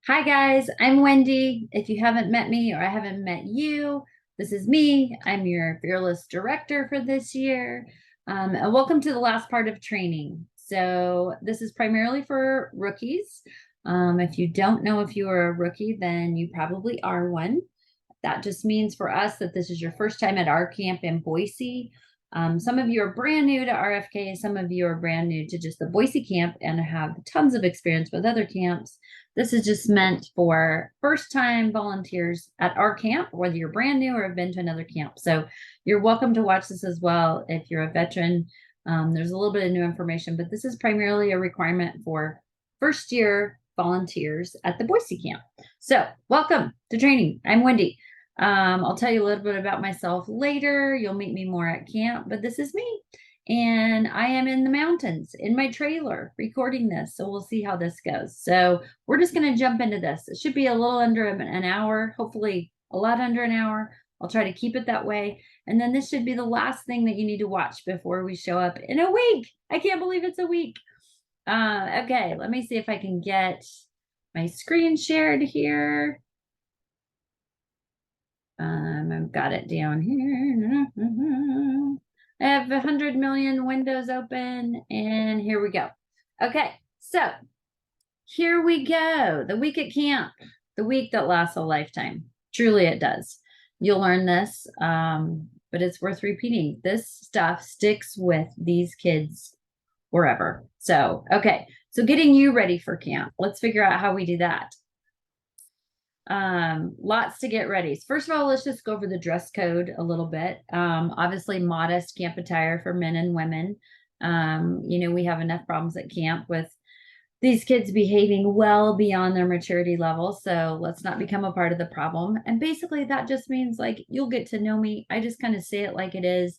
Hi guys, I'm Wendy. If you haven't met me or I haven't met you, this is me. I'm your fearless director for this year. And welcome to the last part of training. So this is primarily for rookies. If you don't know if you are a rookie, then you probably are one. That just means for us that this is your first time at our camp in Boise. Some of you are brand new to RFK, some of you are brand new to just the Boise camp and have tons of experience with other camps. This is just meant for first time volunteers at our camp, whether you're brand new or have been to another camp. So you're welcome to watch this as well if you're a veteran. There's a little bit of new information, but this is primarily a requirement for first year volunteers at the Boise camp. So welcome to training. I'm Wendy. I'll tell you a little bit about myself later. You'll meet me more at camp, but this is me. And I am in the mountains in my trailer recording this. So we'll see how this goes. So we're just going to jump into this. It should be a little under an hour, hopefully a lot under an hour. I'll try to keep it that way. And then this should be the last thing that you need to watch before we show up in a week. I can't believe it's a week. Okay, let me see if I can get my screen shared here. I've got it down here. I have 100 million windows open, and here we go. Okay, so here we go. The week at camp, the week that lasts a lifetime. Truly, it does. You'll learn this, but it's worth repeating. This stuff sticks with these kids forever. So, okay, so getting you ready for camp. Let's figure out how we do that. Lots to get ready. First of all, let's just go over the dress code a little bit. Obviously modest camp attire for men and women. We have enough problems at camp with these kids behaving well beyond their maturity level. So let's not become a part of the problem. And basically that just means like, you'll get to know me. I just kind of say it like it is.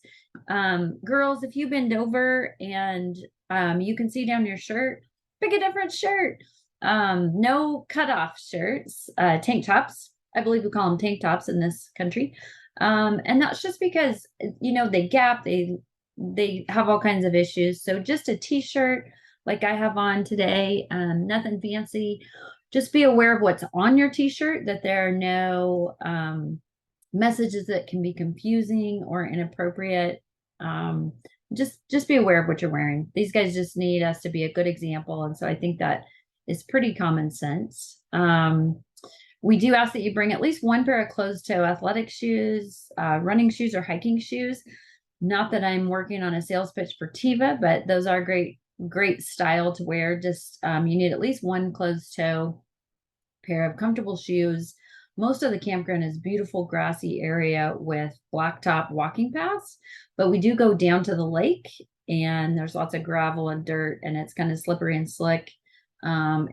Girls, if you bend over and you can see down your shirt, pick a different shirt. No cutoff shirts, tank tops. I believe we call them tank tops in this country. And that's just because, they gap, they have all kinds of issues. So just a t-shirt like I have on today, nothing fancy. Just be aware of what's on your t-shirt, that there are no messages that can be confusing or inappropriate. Just be aware of what you're wearing. These guys just need us to be a good example. And so I think that is pretty common sense. We do ask that you bring at least one pair of closed-toe athletic shoes, running shoes, or hiking shoes. Not that I'm working on a sales pitch for Teva, but those are great style to wear. Just you need at least one closed-toe pair of comfortable shoes. Most of the campground is beautiful grassy area with blacktop walking paths, but we do go down to the lake and there's lots of gravel and dirt and it's kind of slippery and slick.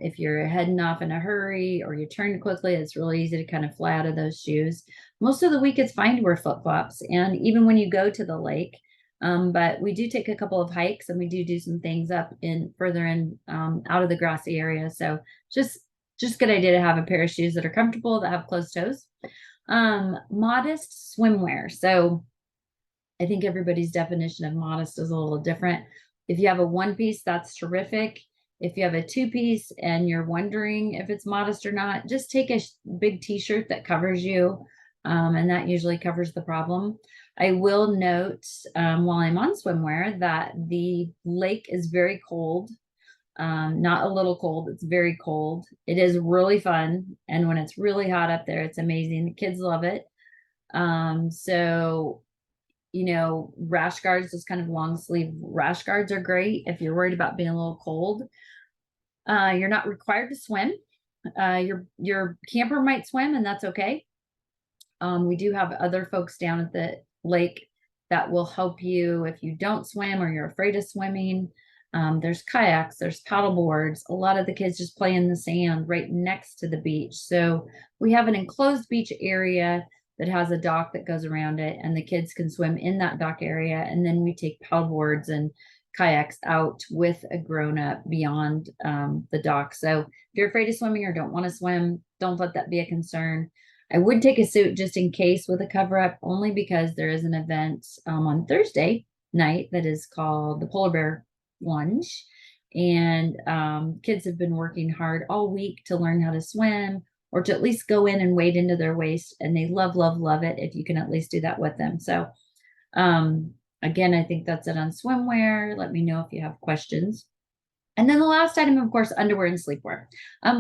If you're heading off in a hurry or you turn quickly, it's really easy to kind of fly out of those shoes. Most of the week it's fine to wear flip-flops, and even when you go to the lake. But we do take a couple of hikes and we do some things up in further in out of the grassy area. So just good idea to have a pair of shoes that are comfortable, that have closed toes. Modest swimwear. So I think everybody's definition of modest is a little different. If you have a one piece, that's terrific. If you have a two piece and you're wondering if it's modest or not, just take a big t-shirt that covers you. And that usually covers the problem. I will note while I'm on swimwear that the lake is very cold. Not a little cold, it's very cold. It is really fun. And when it's really hot up there, it's amazing. The kids love it. So rash guards, those kind of long sleeve rash guards are great if you're worried about being a little cold. You're not required to swim. Your camper might swim, and that's okay. We do have other folks down at the lake that will help you if you don't swim or you're afraid of swimming. There's kayaks, there's paddle boards. A lot of the kids just play in the sand right next to the beach. So we have an enclosed beach area that has a dock that goes around it, and the kids can swim in that dock area. And then we take paddle boards and kayaks out with a grown-up beyond the dock. So if you're afraid of swimming or don't want to swim, don't let that be a concern. I would take a suit just in case with a cover-up, only because there is an event on Thursday night that is called the Polar Bear Lunge. And kids have been working hard all week to learn how to swim or to at least go in and wade into their waist. And they love, love, love it if you can at least do that with them. So again, I think that's it on swimwear. Let me know if you have questions. And then the last item, of course, underwear and sleepwear.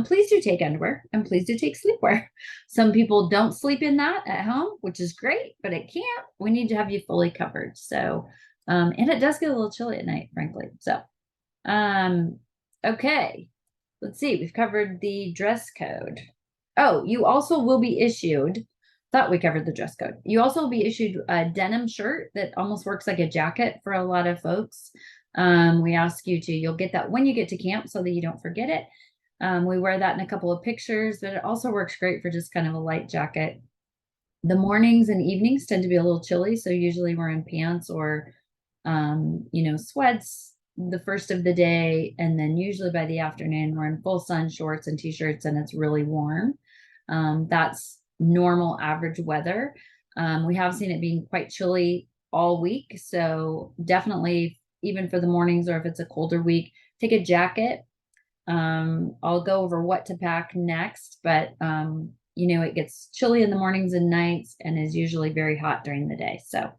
Please do take underwear and please do take sleepwear. Some people don't sleep in that at home, which is great, but at camp, we need to have you fully covered. So, and it does get a little chilly at night, frankly. So, okay, let's see. We've covered the dress code. Oh, you also will be issued, thought we covered the dress code. You also will be issued a denim shirt that almost works like a jacket for a lot of folks. We ask you to, you'll get that when you get to camp so that you don't forget it. We wear that in a couple of pictures, but it also works great for just kind of a light jacket. The mornings and evenings tend to be a little chilly, so usually we're in pants or, sweats the first of the day, and then usually by the afternoon we're in full sun shorts and t-shirts and it's really warm. That's normal average weather. We have seen it being quite chilly all week, so definitely even for the mornings or if it's a colder week, take a jacket. I'll go over what to pack next, but it gets chilly in the mornings and nights and is usually very hot during the day. So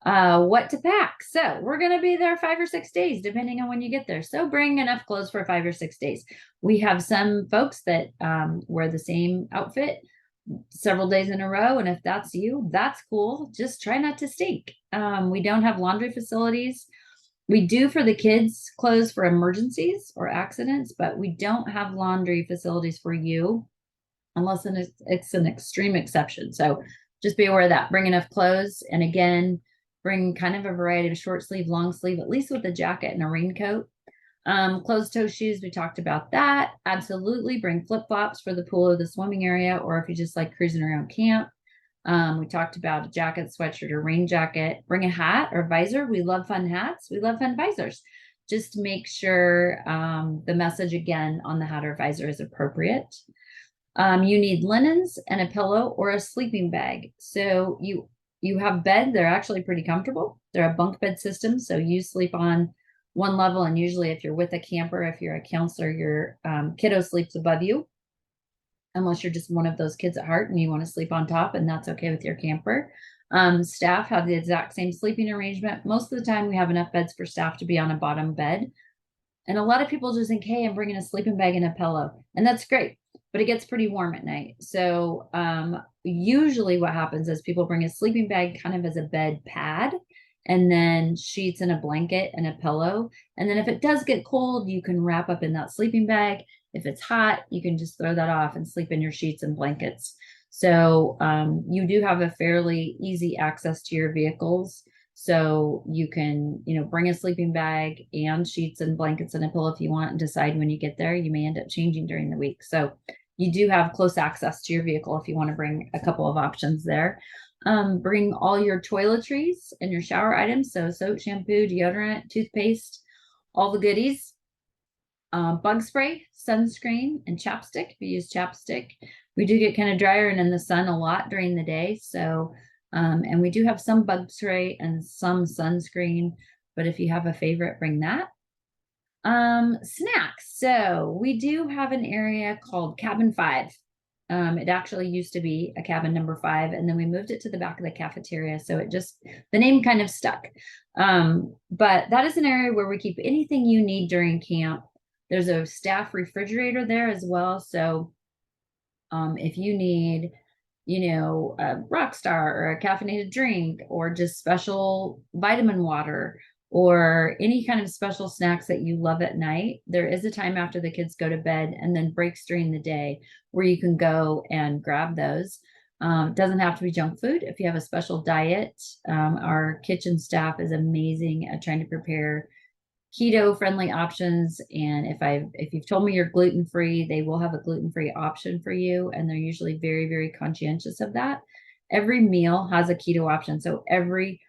what to pack. So we're going to be there 5 or 6 days, depending on when you get there. So bring enough clothes for 5 or 6 days. We have some folks that wear the same outfit several days in a row. And if that's you, that's cool. Just try not to stink. We don't have laundry facilities. We do for the kids clothes for emergencies or accidents, but we don't have laundry facilities for you unless it's an extreme exception. So just be aware of that. Bring enough clothes. And again, bring kind of a variety of short sleeve, long sleeve, at least with a jacket and a raincoat. Closed toe shoes, we talked about that. Absolutely bring flip-flops for the pool or the swimming area, or if you just like cruising around camp. We talked about a jacket, sweatshirt, or rain jacket. Bring a hat or visor. We love fun hats. We love fun visors. Just make sure the message again on the hat or visor is appropriate. You need linens and a pillow or a sleeping bag. So you have bed. They're actually pretty comfortable. They're a bunk bed system. So you sleep on one level. And usually if you're with a camper, if you're a counselor, your kiddo sleeps above you. Unless you're just one of those kids at heart and you want to sleep on top, and that's okay with your camper. Staff have the exact same sleeping arrangement. Most of the time we have enough beds for staff to be on a bottom bed. And a lot of people just think, hey, I'm bringing a sleeping bag and a pillow. And that's great, but it gets pretty warm at night. So usually what happens is people bring a sleeping bag kind of as a bed pad, and then sheets and a blanket and a pillow. And then if it does get cold, you can wrap up in that sleeping bag. If it's hot, you can just throw that off and sleep in your sheets and blankets. So you do have a fairly easy access to your vehicles. So you can, bring a sleeping bag and sheets and blankets and a pillow if you want, and decide when you get there. You may end up changing during the week. So you do have close access to your vehicle if you want to bring a couple of options there. Bring all your toiletries and your shower items. So soap, shampoo, deodorant, toothpaste, all the goodies. Bug spray, sunscreen, and chapstick. We use chapstick. We do get kind of drier and in the sun a lot during the day. So, and we do have some bug spray and some sunscreen, but if you have a favorite, bring that. Snacks. So we do have an area called Cabin 5. It actually used to be a cabin number 5, and then we moved it to the back of the cafeteria. So the name kind of stuck. But that is an area where we keep anything you need during camp. There's a staff refrigerator there as well. So if you need, a Rockstar or a caffeinated drink or just special vitamin water or any kind of special snacks that you love at night, there is a time after the kids go to bed and then breaks during the day where you can go and grab those. It doesn't have to be junk food. If you have a special diet, our kitchen staff is amazing at trying to prepare keto friendly options. And if you've told me you're gluten-free, they will have a gluten-free option for you. And they're usually very, very conscientious of that. Every meal has a keto option. So every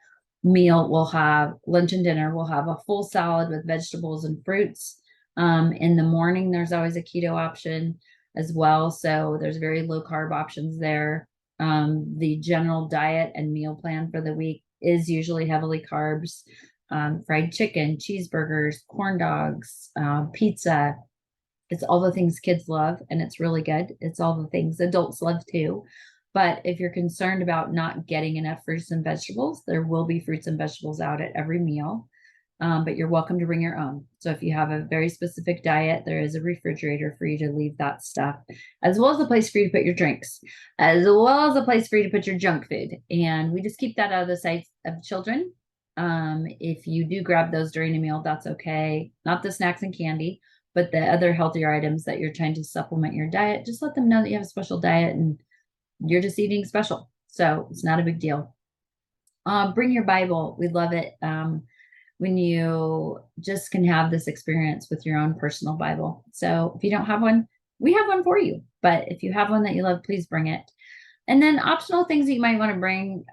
meal will have lunch and dinner. We'll have a full salad with vegetables and fruits. In the morning, there's always a keto option as well. So there's very low carb options there. The general diet and meal plan for the week is usually heavily carbs. fried chicken, cheeseburgers, corn dogs, pizza. It's all the things kids love, and it's really good. It's all the things adults love too. But if you're concerned about not getting enough fruits and vegetables, there will be fruits and vegetables out at every meal. But you're welcome to bring your own. So if you have a very specific diet, there is a refrigerator for you to leave that stuff, as well as a place for you to put your drinks, as well as a place for you to put your junk food. And we just keep that out of the sight of children. If you do grab those during a meal, that's okay. Not the snacks and candy, but the other healthier items that you're trying to supplement your diet, just let them know that you have a special diet and you're just eating special. So it's not a big deal. Bring your Bible. We love it. When you just can have this experience with your own personal Bible. So if you don't have one, we have one for you. But if you have one that you love, please bring it. And then optional things that you might want to bring.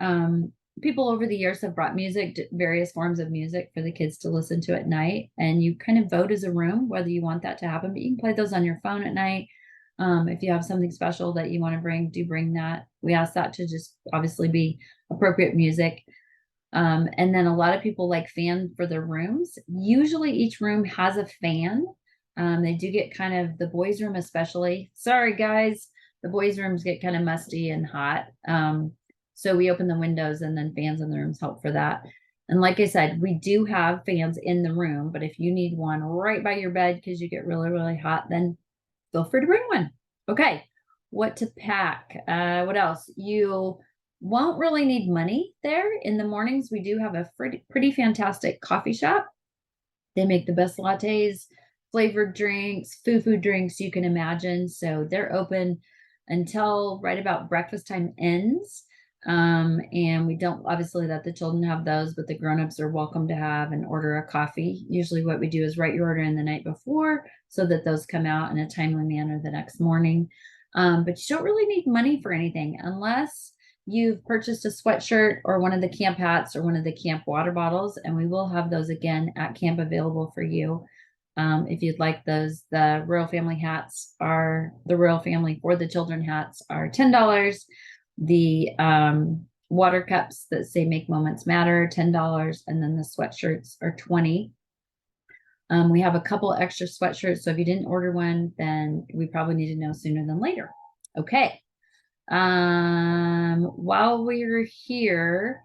People over the years have brought music, various forms of music for the kids to listen to at night. And you kind of vote as a room whether you want that to happen. But you can play those on your phone at night. If you have something special that you want to bring, do bring that. We ask that to just obviously be appropriate music. And then a lot of people like fans for their rooms. Usually each room has a fan. They do get kind of, the boys' room especially. Sorry, guys. The boys' rooms get kind of musty and hot. So we open the windows, and then fans in the rooms help for that. And like I said, we do have fans in the room, but if you need one right by your bed because you get really, really hot, then feel free to bring one. Okay. What to pack? What else? You won't really need money there. In the mornings, we do have a pretty fantastic coffee shop. They make the best lattes, flavored drinks, food drinks you can imagine. So they're open until right about breakfast time ends. And we don't obviously let the children have those, but the grown-ups are welcome to have and order a coffee. Usually what we do is write your order in the night before so that those come out in a timely manner the next morning. But you don't really need money for anything unless you've purchased a sweatshirt or one of the camp hats or one of the camp water bottles, and we will have those again at camp available for you. If you'd like those, the Royal Family hats are, the Royal Family for the children hats are $10. The water cups that say Make Moments Matter, $10, and then the sweatshirts are $20. We have a couple extra sweatshirts, so if you didn't order one, then we probably need to know sooner than later. Okay. While we're here,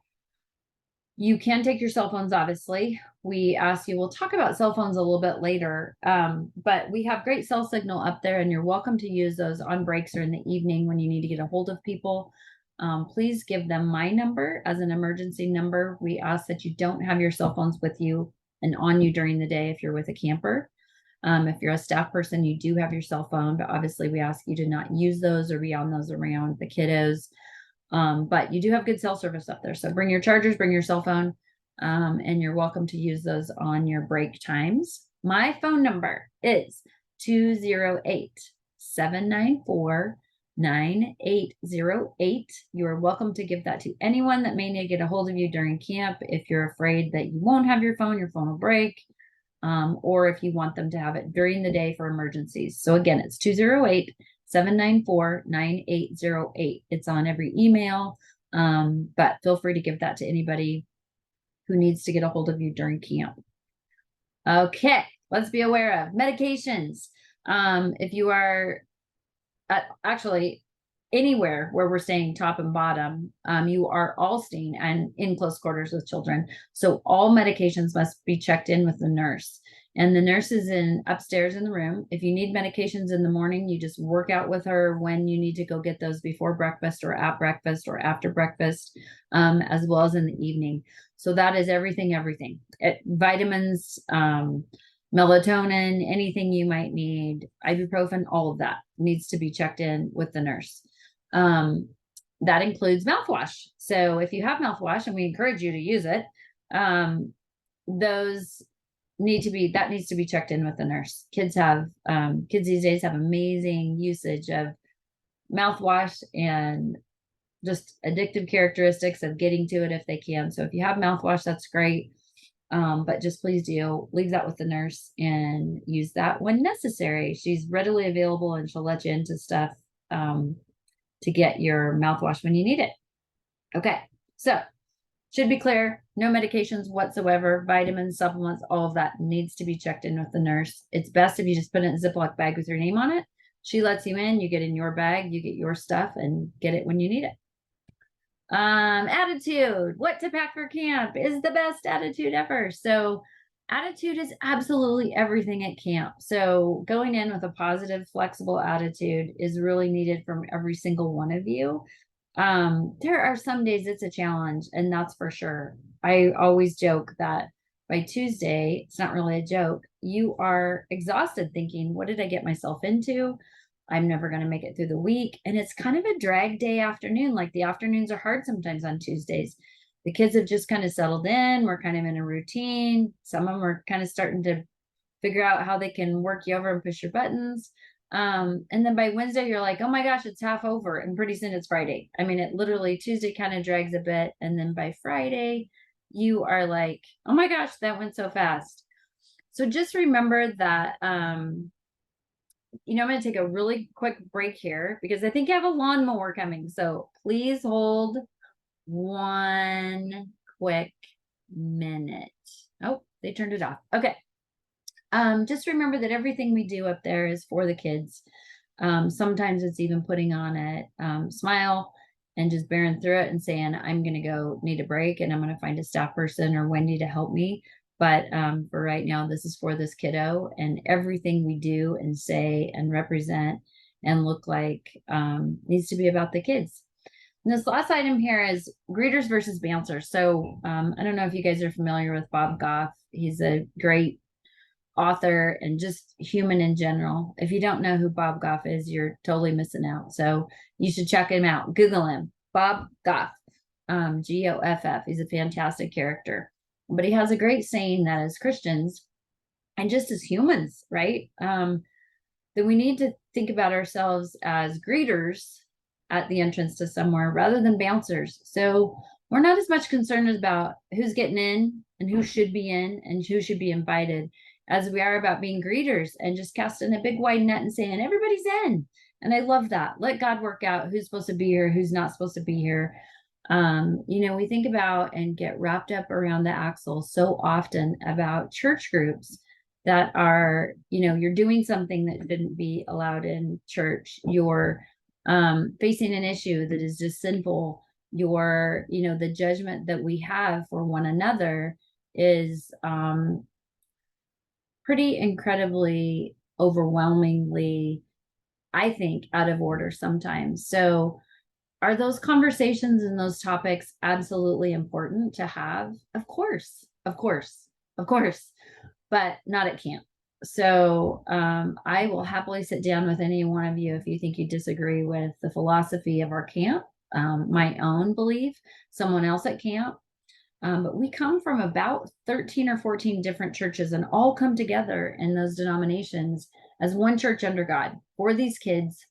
you can take your cell phones, obviously. We ask you, we'll talk about cell phones a little bit later, but we have great cell signal up there, and you're welcome to use those on breaks or in the evening when you need to get a hold of people. Please give them my number as an emergency number. We ask that you don't have your cell phones with you and on you during the day if you're with a camper. If you're a staff person, you do have your cell phone, but obviously we ask you to not use those or be on those around the kiddos. But you do have good cell service up there. So bring your chargers, bring your cell phone, and you're welcome to use those on your break times. My phone number is 208-794-9808. You are welcome to give that to anyone that may need to get a hold of you during camp. If you're afraid that you won't have your phone will break. Or if you want them to have it during the day for emergencies. So again, it's 208-794-9808. It's on every email, but feel free to give that to anybody who needs to get a hold of you during camp. Okay, let's be aware of medications. If you are actually anywhere where we're staying top and bottom, you are all staying and in close quarters with children. So all medications must be checked in with the nurse. And the nurse is upstairs in the room. If you need medications in the morning, you just work out with her when you need to go get those before breakfast or at breakfast or after breakfast, as well as in the evening. So that is everything. Vitamins, melatonin, anything you might need, ibuprofen, all of that needs to be checked in with the nurse. That includes mouthwash. So if you have mouthwash, and we encourage you to use it, those needs to be checked in with the nurse. Kids these days have amazing usage of mouthwash and just addictive characteristics of getting to it if they can. So if you have mouthwash, that's great. But just please do leave that with the nurse and use that when necessary. She's readily available and she'll let you into stuff to get your mouthwash when you need it. Okay, so Should be clear, no medications whatsoever, vitamins, supplements, all of that needs to be checked in with the nurse. It's best if you just put it in a Ziploc bag with your name on it. She lets you in, you get in your bag, you get your stuff and get it when you need it. Attitude, what to pack for camp is the best attitude ever. So attitude is absolutely everything at camp. So going in with a positive, flexible attitude is really needed from every single one of you. There are some days it's a challenge, and that's for sure. I always joke that by Tuesday, it's not really a joke. You are exhausted thinking, what did I get myself into? I'm never going to make it through the week. And it's kind of a drag day afternoon. Like the afternoons are hard sometimes on Tuesdays. The kids have just kind of settled in. We're kind of in a routine. Some of them are kind of starting to figure out how they can work you over and push your buttons. And then by Wednesday, you're like, oh my gosh, it's half over. And pretty soon it's Friday. I mean, it literally Tuesday kind of drags a bit. And then by Friday, you are like, oh my gosh, that went so fast. So just remember that, I'm going to take a really quick break here because I think I have a lawnmower coming. So please hold one quick minute. Oh, they turned it off. Okay. Just remember that everything we do up there is for the kids. Sometimes it's even putting on a smile and just bearing through it and saying, I'm going to go need a break and I'm going to find a staff person or Wendy to help me. But for right now, this is for this kiddo, and everything we do and say and represent and look like needs to be about the kids. And this last item here is greeters versus bouncers. So I don't know if you guys are familiar with Bob Goff. He's a great author and just human in general. If you don't know who Bob Goff is, you're totally missing out. So you should check him out. Google him, Bob Goff, Goff. He's a fantastic character. But he has a great saying that as Christians and just as humans, right? That we need to think about ourselves as greeters at the entrance to somewhere rather than bouncers. So we're not as much concerned about who's getting in and who should be in and who should be invited as we are about being greeters and just casting a big wide net and saying, everybody's in. And I love that. Let God work out who's supposed to be here, who's not supposed to be here. We think about and get wrapped up around the axle so often about church groups that are, you're doing something that shouldn't be allowed in church. You're facing an issue that is just sinful. The judgment that we have for one another is pretty incredibly, overwhelmingly, I think, out of order sometimes. So are those conversations and those topics absolutely important to have? Of course, but not at camp. So I will happily sit down with any one of you if you think you disagree with the philosophy of our camp, my own belief, someone else at camp. But we come from about 13 or 14 different churches and all come together in those denominations as one church under God for these kids.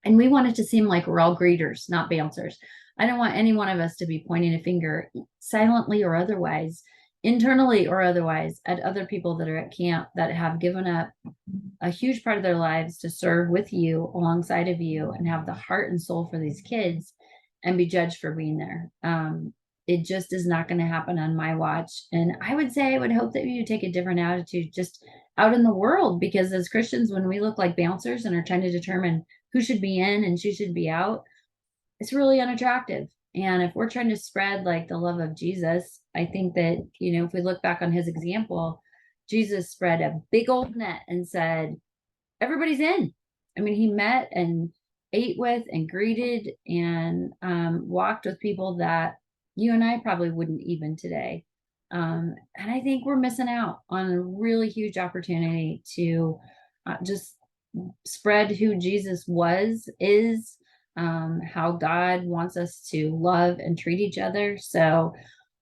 And we want it to seem like we're all greeters, not bouncers. I don't want any one of us to be pointing a finger silently or otherwise, internally or otherwise, at other people that are at camp that have given up a huge part of their lives to serve with you, alongside of you, and have the heart and soul for these kids and be judged for being there. It just is not going to happen on my watch. And I would hope that you take a different attitude just out in the world, because as Christians, when we look like bouncers and are trying to determine who should be in and who should be out, it's really unattractive. And if we're trying to spread like the love of Jesus, I think that, if we look back on his example, Jesus spread a big old net and said, everybody's in. I mean, he met and ate with and greeted and walked with people that you and I probably wouldn't even today. And I think we're missing out on a really huge opportunity to just spread who Jesus is, how God wants us to love and treat each other. So,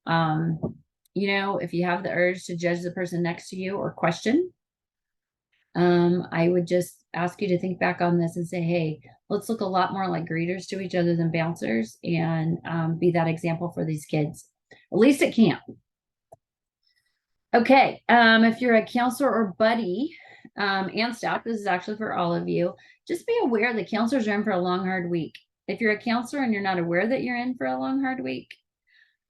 if you have the urge to judge the person next to you or question, I would just ask you to think back on this and say, hey, let's look a lot more like greeters to each other than bouncers, and be that example for these kids, at least at camp. Okay, if you're a counselor or buddy and staff, this is actually for all of you. Just be aware that counselors are in for a long, hard week. If you're a counselor and you're not aware that you're in for a long, hard week,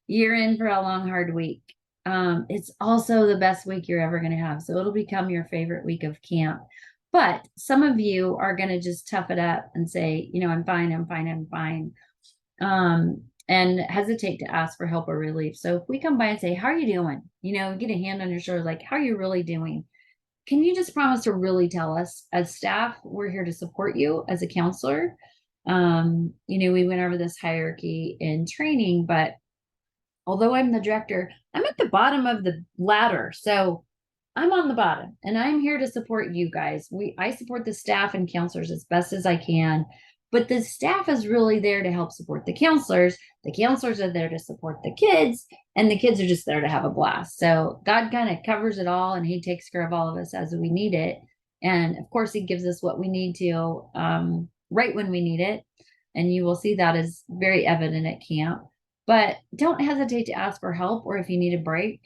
You're in for a long, hard week. It's also the best week you're ever going to have. So it'll become your favorite week of camp. But some of you are going to just tough it up and say, I'm fine, I'm fine, I'm fine. And hesitate to ask for help or relief. So if we come by and say, how are you doing? Get a hand on your shoulder, like, how are you really doing? Can you just promise to really tell us? As staff, we're here to support you as a counselor. We went over this hierarchy in training, but although I'm the director, I'm at the bottom of the ladder. So I'm on the bottom and I'm here to support you guys. I support the staff and counselors as best as I can, but the staff is really there to help support the counselors. The counselors are there to support the kids, and the kids are just there to have a blast. So God kind of covers it all, and He takes care of all of us as we need it. And of course, He gives us what we need to right when we need it. And you will see that is very evident at camp. But don't hesitate to ask for help, or if you need a break,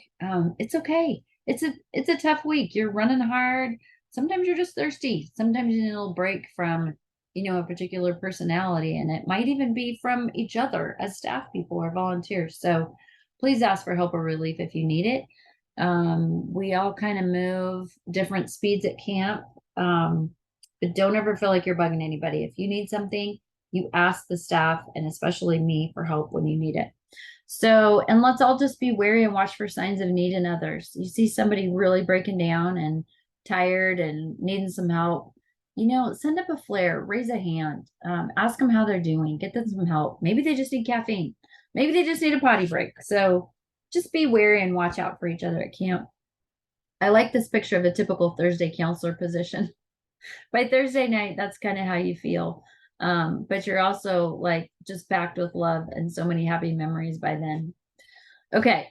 it's okay. It's a tough week. You're running hard. Sometimes you're just thirsty. Sometimes you need a little break from, a particular personality, and it might even be from each other as staff people or volunteers. So please ask for help or relief if you need it. We all kind of move different speeds at camp. But don't ever feel like you're bugging anybody. If you need something, you ask the staff and especially me for help when you need it. So, and let's all just be wary and watch for signs of need in others. You see somebody really breaking down and tired and needing some help, send up a flare, raise a hand, ask them how they're doing, get them some help. Maybe they just need caffeine. Maybe they just need a potty break. So just be wary and watch out for each other at camp. I like this picture of a typical Thursday counselor position. By Thursday night, that's kind of how you feel. But you're also like just packed with love and so many happy memories by then. Okay.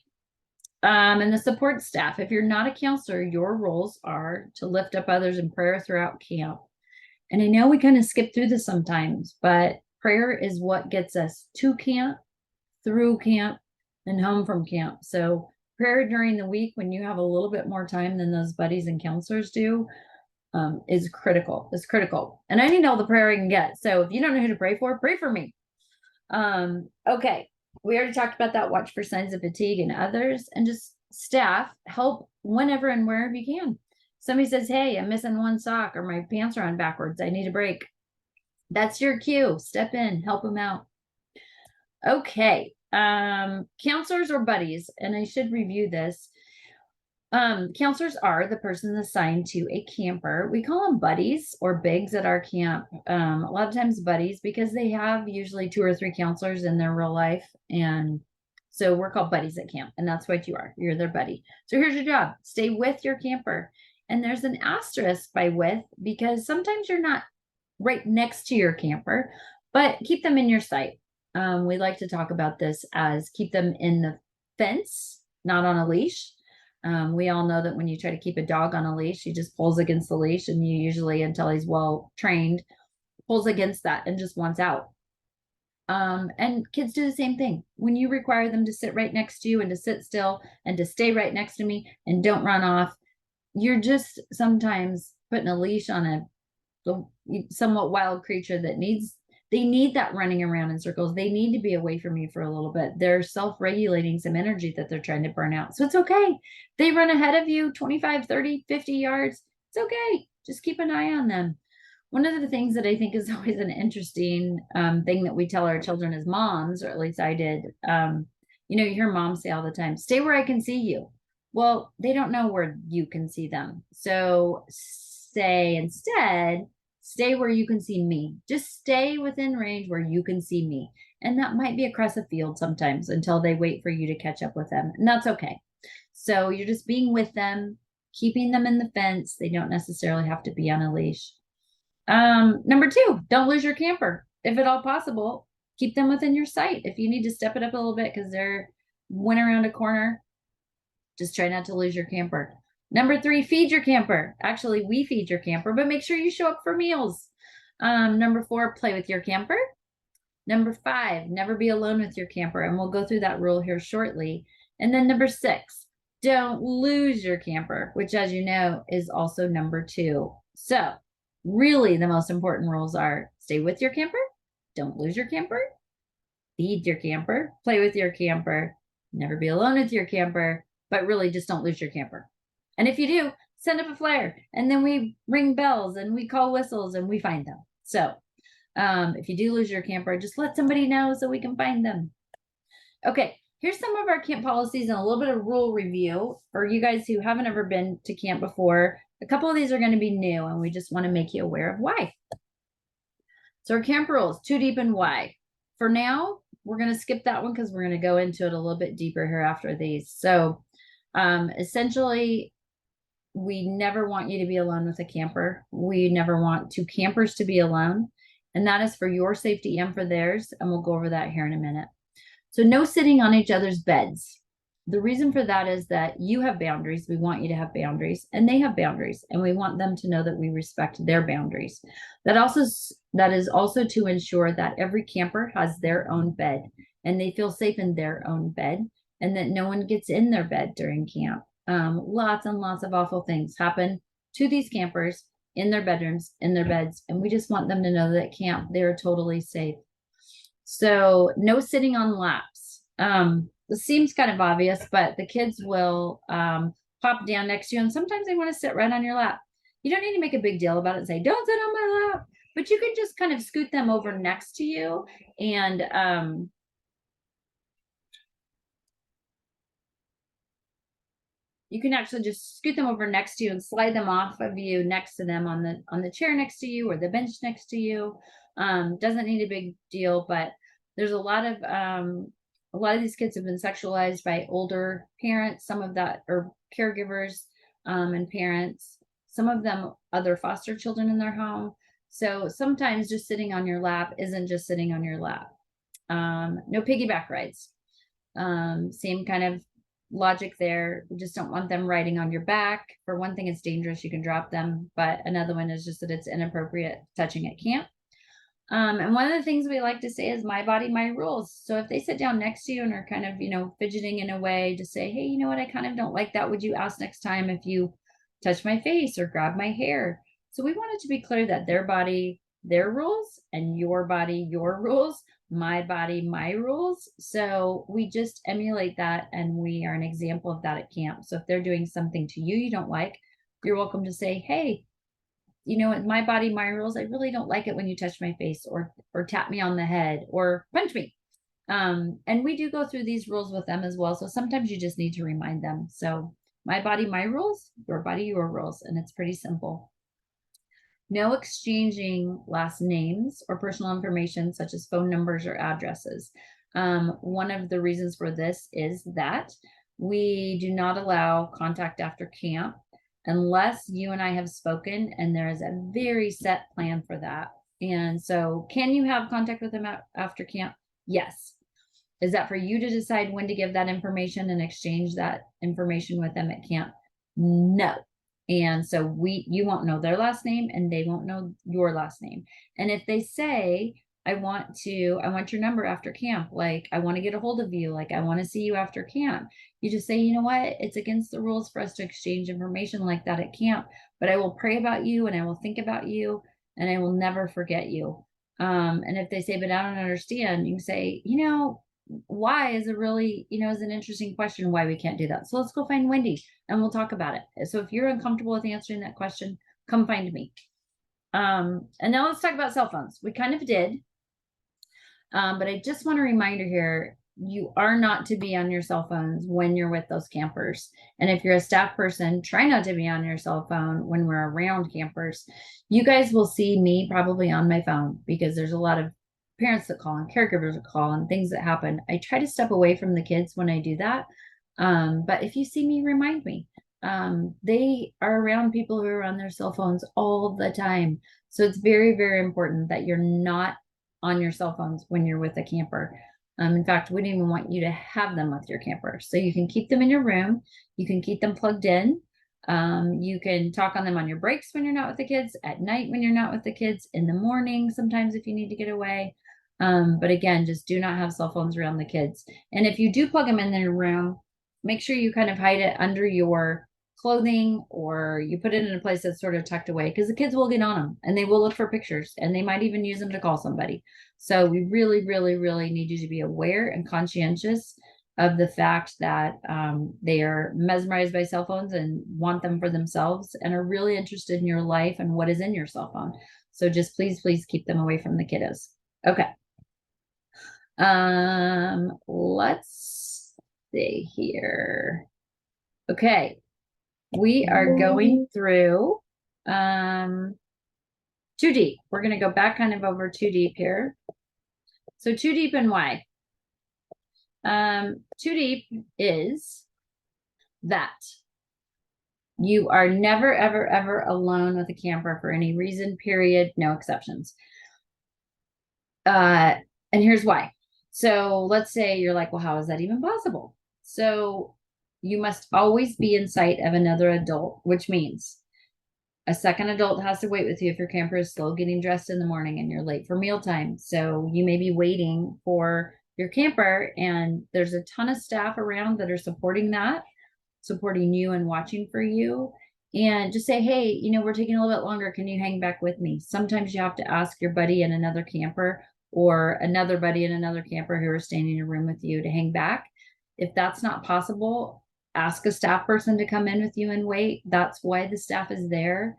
And the support staff, if you're not a counselor, your roles are to lift up others in prayer throughout camp. And I know we kind of skip through this sometimes, but prayer is what gets us to camp, through camp, and home from camp. So prayer during the week when you have a little bit more time than those buddies and counselors do is critical. It's critical. And I need all the prayer I can get. So if you don't know who to pray for me. Okay. We already talked about that. Watch for signs of fatigue in others, and just staff help whenever and wherever you can. Somebody says, hey, I'm missing one sock, or my pants are on backwards. I need a break. That's your cue. Step in, help them out. Okay. Counselors or buddies, and I should review this. Counselors are the person assigned to a camper. We call them buddies or bigs at our camp. A lot of times buddies, because they have usually 2 or 3 counselors in their real life. And so we're called buddies at camp, and that's what you are. You're their buddy. So here's your job. Stay with your camper. And there's an asterisk by with, because sometimes you're not right next to your camper, but keep them in your sight. We like to talk about this as keep them in the fence, not on a leash. We all know that when you try to keep a dog on a leash, he just pulls against the leash, and you usually, until he's well trained, pulls against that and just wants out. And kids do the same thing. When you require them to sit right next to you and to sit still and to stay right next to me and don't run off, you're just sometimes putting a leash on a somewhat wild creature that they need that running around in circles. They need to be away from you for a little bit. They're self-regulating some energy that they're trying to burn out. So it's okay. They run ahead of you 25, 30, 50 yards. It's okay. Just keep an eye on them. One of the things that I think is always an interesting thing that we tell our children as moms, or at least I did, you hear moms say all the time, stay where I can see you. Well, they don't know where you can see them. So say instead, stay where you can see me. Just stay within range where you can see me. And that might be across a field sometimes until they wait for you to catch up with them. And that's okay. So you're just being with them, keeping them in the fence. They don't necessarily have to be on a leash. Number 2, don't lose your camper. If at all possible, keep them within your sight. If you need to step it up a little bit because they're went around a corner, just try not to lose your camper. Number 3, feed your camper. Actually, we feed your camper, but make sure you show up for meals. Number 4, play with your camper. Number 5, never be alone with your camper. And we'll go through that rule here shortly. And then number 6, don't lose your camper, which, as you know, is also number 2. So really the most important rules are stay with your camper, don't lose your camper, feed your camper, play with your camper, Never be alone with your camper, but really just don't lose your camper. And if you do, send up a flyer, and then we ring bells and we call whistles and we find them. So if you do lose your camper, just let somebody know so we can find them. Okay, here's some of our camp policies and a little bit of rule review for you guys who haven't ever been to camp before. A couple of these are going to be new, and we just want to make you aware of why. So our camp rules, too deep and why. For now, we're going to skip that one because we're going to go into it a little bit deeper here after these. So essentially, we never want you to be alone with a camper. We never want two campers to be alone. And that is for your safety and for theirs. And we'll go over that here in a minute. So no sitting on each other's beds. The reason for that is that you have boundaries. We want you to have boundaries, and they have boundaries, and we want them to know that we respect their boundaries. That is also to ensure that every camper has their own bed and they feel safe in their own bed, and that no one gets in their bed during camp. Lots and lots of awful things happen to these campers in their bedrooms, in their beds, and we just want them to know that at camp they're totally safe. So no sitting on laps. This seems kind of obvious, but the kids will pop down next to you, and sometimes they want to sit right on your lap. You don't need to make a big deal about it and say, don't sit on my lap, but you can just kind of scoot them over next to you, and you can actually just scoot them over next to you and slide them off of you next to them on the chair next to you or the bench next to you. Doesn't need a big deal, but there's a lot of these kids have been sexualized by older parents. Some of that are caregivers and parents. Some of them other foster children in their home. So sometimes just sitting on your lap isn't just sitting on your lap. No piggyback rides. Same kind of logic there. We just don't want them riding on your back. For one thing, it's dangerous. You can drop them. But another one is just that it's inappropriate touching at camp. And one of the things we like to say is my body, my rules. So if they sit down next to you and are kind of, fidgeting in a way, to say, hey, you know what, I kind of don't like that. Would you ask next time if you touch my face or grab my hair? So we want it to be clear that their body, their rules, and your body, your rules, my body, my rules. So we just emulate that, and we are an example of that at camp. So if they're doing something to you don't like, you're welcome to say, hey, my body, my rules. I really don't like it when you touch my face or tap me on the head or punch me. And we do go through these rules with them as well. So sometimes you just need to remind them. So my body, my rules, your body, your rules. And it's pretty simple. No exchanging last names or personal information such as phone numbers or addresses. One of the reasons for this is that we do not allow contact after camp unless you and I have spoken, and there is a very set plan for that. And so can you have contact with them after camp? Yes. Is that for you to decide when to give that information and exchange that information with them at camp? No. And so you won't know their last name, and they won't know your last name. And if they say, I want your number after camp, like I want to get a hold of you, like I want to see you after camp, you just say, you know what, it's against the rules for us to exchange information like that at camp, but I will pray about you, and I will think about you, and I will never forget you. And if they say, but I don't understand, you can say, why is a really, is an interesting question why we can't do that. So let's go find Wendy and we'll talk about it. So if you're uncomfortable with answering that question, come find me. And now let's talk about cell phones. We kind of did. But I just want a reminder here, you are not to be on your cell phones when you're with those campers. And if you're a staff person, try not to be on your cell phone when we're around campers. You guys will see me probably on my phone because there's a lot of parents that call and caregivers that call and things that happen. I try to step away from the kids when I do that. But if you see me, remind me. They are around people who are on their cell phones all the time. So it's very, very important that you're not on your cell phones when you're with a camper. In fact, we don't even want you to have them with your camper. So you can keep them in your room. You can keep them plugged in. You can talk on them on your breaks when you're not with the kids, at night when you're not with the kids, in the morning sometimes if you need to get away. But again, just do not have cell phones around the kids. And if you do plug them in their room, make sure you kind of hide it under your clothing, or you put it in a place that's sort of tucked away, because the kids will get on them and they will look for pictures and they might even use them to call somebody. So we really, really, really need you to be aware and conscientious of the fact that they are mesmerized by cell phones and want them for themselves and are really interested in your life and what is in your cell phone. So just please keep them away from the kiddos. Okay. Let's see here. Okay. We are going through too deep. We're going to go back kind of over too deep here. So too deep and why? Too deep is that you are never, ever, ever alone with a camper for any reason, period, no exceptions. And here's why. So let's say you're like, well, how is that even possible? So you must always be in sight of another adult, which means a second adult has to wait with you if your camper is slow getting dressed in the morning and you're late for mealtime. So you may be waiting for your camper, and there's a ton of staff around that are supporting that, supporting you and watching for you. And just say, hey, you know, we're taking a little bit longer. Can you hang back with me? Sometimes you have to ask your buddy in another camper or another buddy in another camper who are staying in a room with you to hang back. If that's not possible, ask a staff person to come in with you and wait. That's why the staff is there.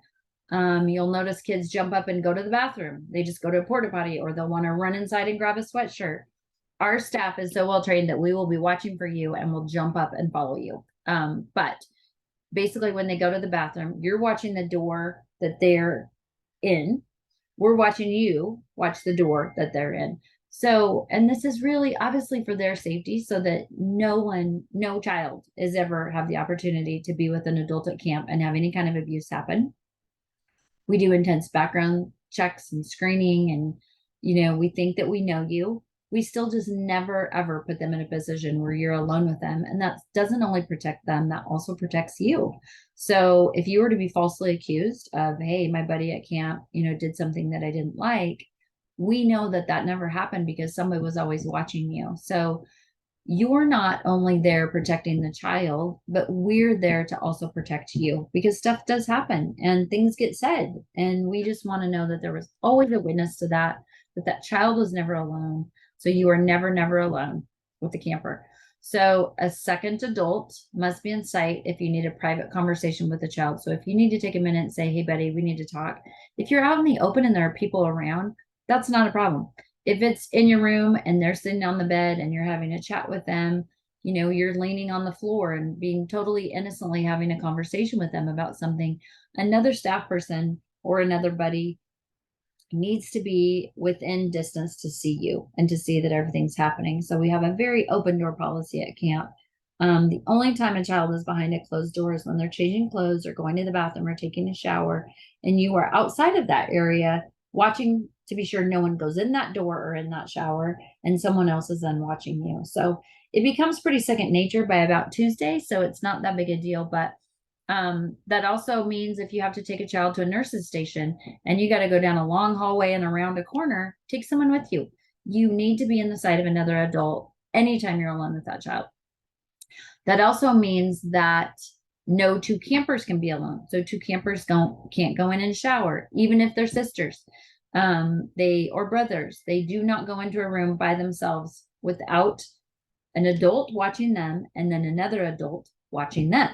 You'll notice kids jump up and go to the bathroom. They just go to a porta potty, or they'll want to run inside and grab a sweatshirt. Our staff is so well trained that we will be watching for you and will jump up and follow you. But basically, when they go to the bathroom, you're watching the door that they're in. We're watching you watch the door that they're in. So, and this is really obviously for their safety, so that no child is ever have the opportunity to be with an adult at camp and have any kind of abuse happen. We do intense background checks and screening, and, you know, we think that we know you. We still just never, ever put them in a position where you're alone with them. And that doesn't only protect them, that also protects you. So if you were to be falsely accused of, hey, my buddy at camp, you know, did something that I didn't like, we know that that never happened because somebody was always watching you. So you're not only there protecting the child, but we're there to also protect you, because stuff does happen and things get said. And we just want to know that there was always a witness to that, that child was never alone. So you are never, never alone with the camper. So a second adult must be in sight if you need a private conversation with the child. So if you need to take a minute and say, hey, buddy, we need to talk. If you're out in the open and there are people around, that's not a problem. If it's in your room and they're sitting on the bed and you're having a chat with them, you know, you're leaning on the floor and being totally innocently having a conversation with them about something, another staff person or another buddy needs to be within distance to see you and to see that everything's happening. So we have a very open door policy at camp. The only time a child is behind a closed door is when they're changing clothes or going to the bathroom or taking a shower, and you are outside of that area watching to be sure no one goes in that door or in that shower, and someone else is then watching you. So it becomes pretty second nature by about Tuesday. So it's not that big a deal, but that also means if you have to take a child to a nurse's station and you got to go down a long hallway and around a corner, take someone with you. You need to be in the sight of another adult anytime you're alone with that child. That also means that no two campers can be alone. So two campers can't go in and shower, even if they're sisters, or brothers. They do not go into a room by themselves without an adult watching them and then another adult watching them.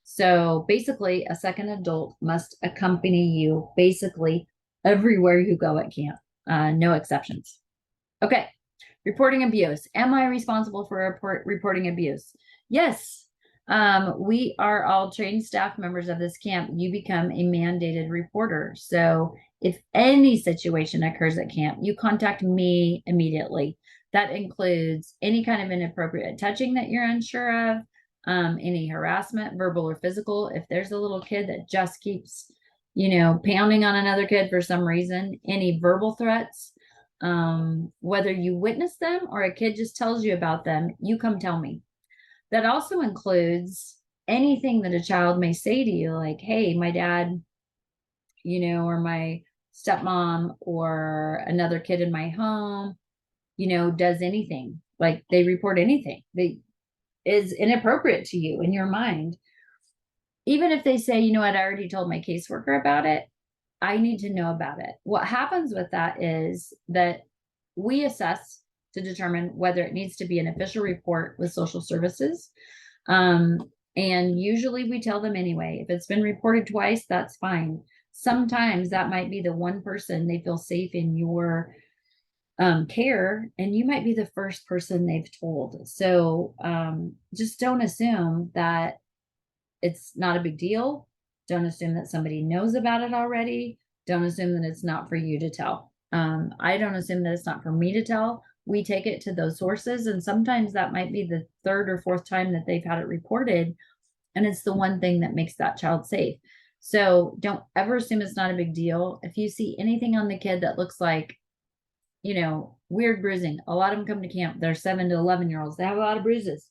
So basically, a second adult must accompany you basically everywhere you go at camp, no exceptions. Okay, reporting abuse. Am I responsible for reporting abuse? Yes. We are all trained staff members of this camp. You become a mandated reporter. So if any situation occurs at camp, you contact me immediately. That includes any kind of inappropriate touching that you're unsure of, any harassment, verbal or physical. If there's a little kid that just keeps, you know, pounding on another kid for some reason, any verbal threats, whether you witness them or a kid just tells you about them, you come tell me. That also includes anything that a child may say to you, like, hey, my dad, you know, or my stepmom or another kid in my home, you know, does anything, like they report anything that is inappropriate to you in your mind. Even if they say, you know what, I already told my caseworker about it, I need to know about it. What happens with that is that we assess to determine whether it needs to be an official report with social services. And usually we tell them anyway, if it's been reported twice, that's fine. Sometimes that might be the one person they feel safe in your care, and you might be the first person they've told. So just don't assume that it's not a big deal. Don't assume that somebody knows about it already. Don't assume that it's not for you to tell. I don't assume that it's not for me to tell. We take it to those sources, and sometimes that might be the third or fourth time that they've had it reported, and it's the one thing that makes that child safe. So don't ever assume it's not a big deal. If you see anything on the kid that looks like, weird bruising, a lot of them come to camp, they're 7 to 11-year-olds, they have a lot of bruises.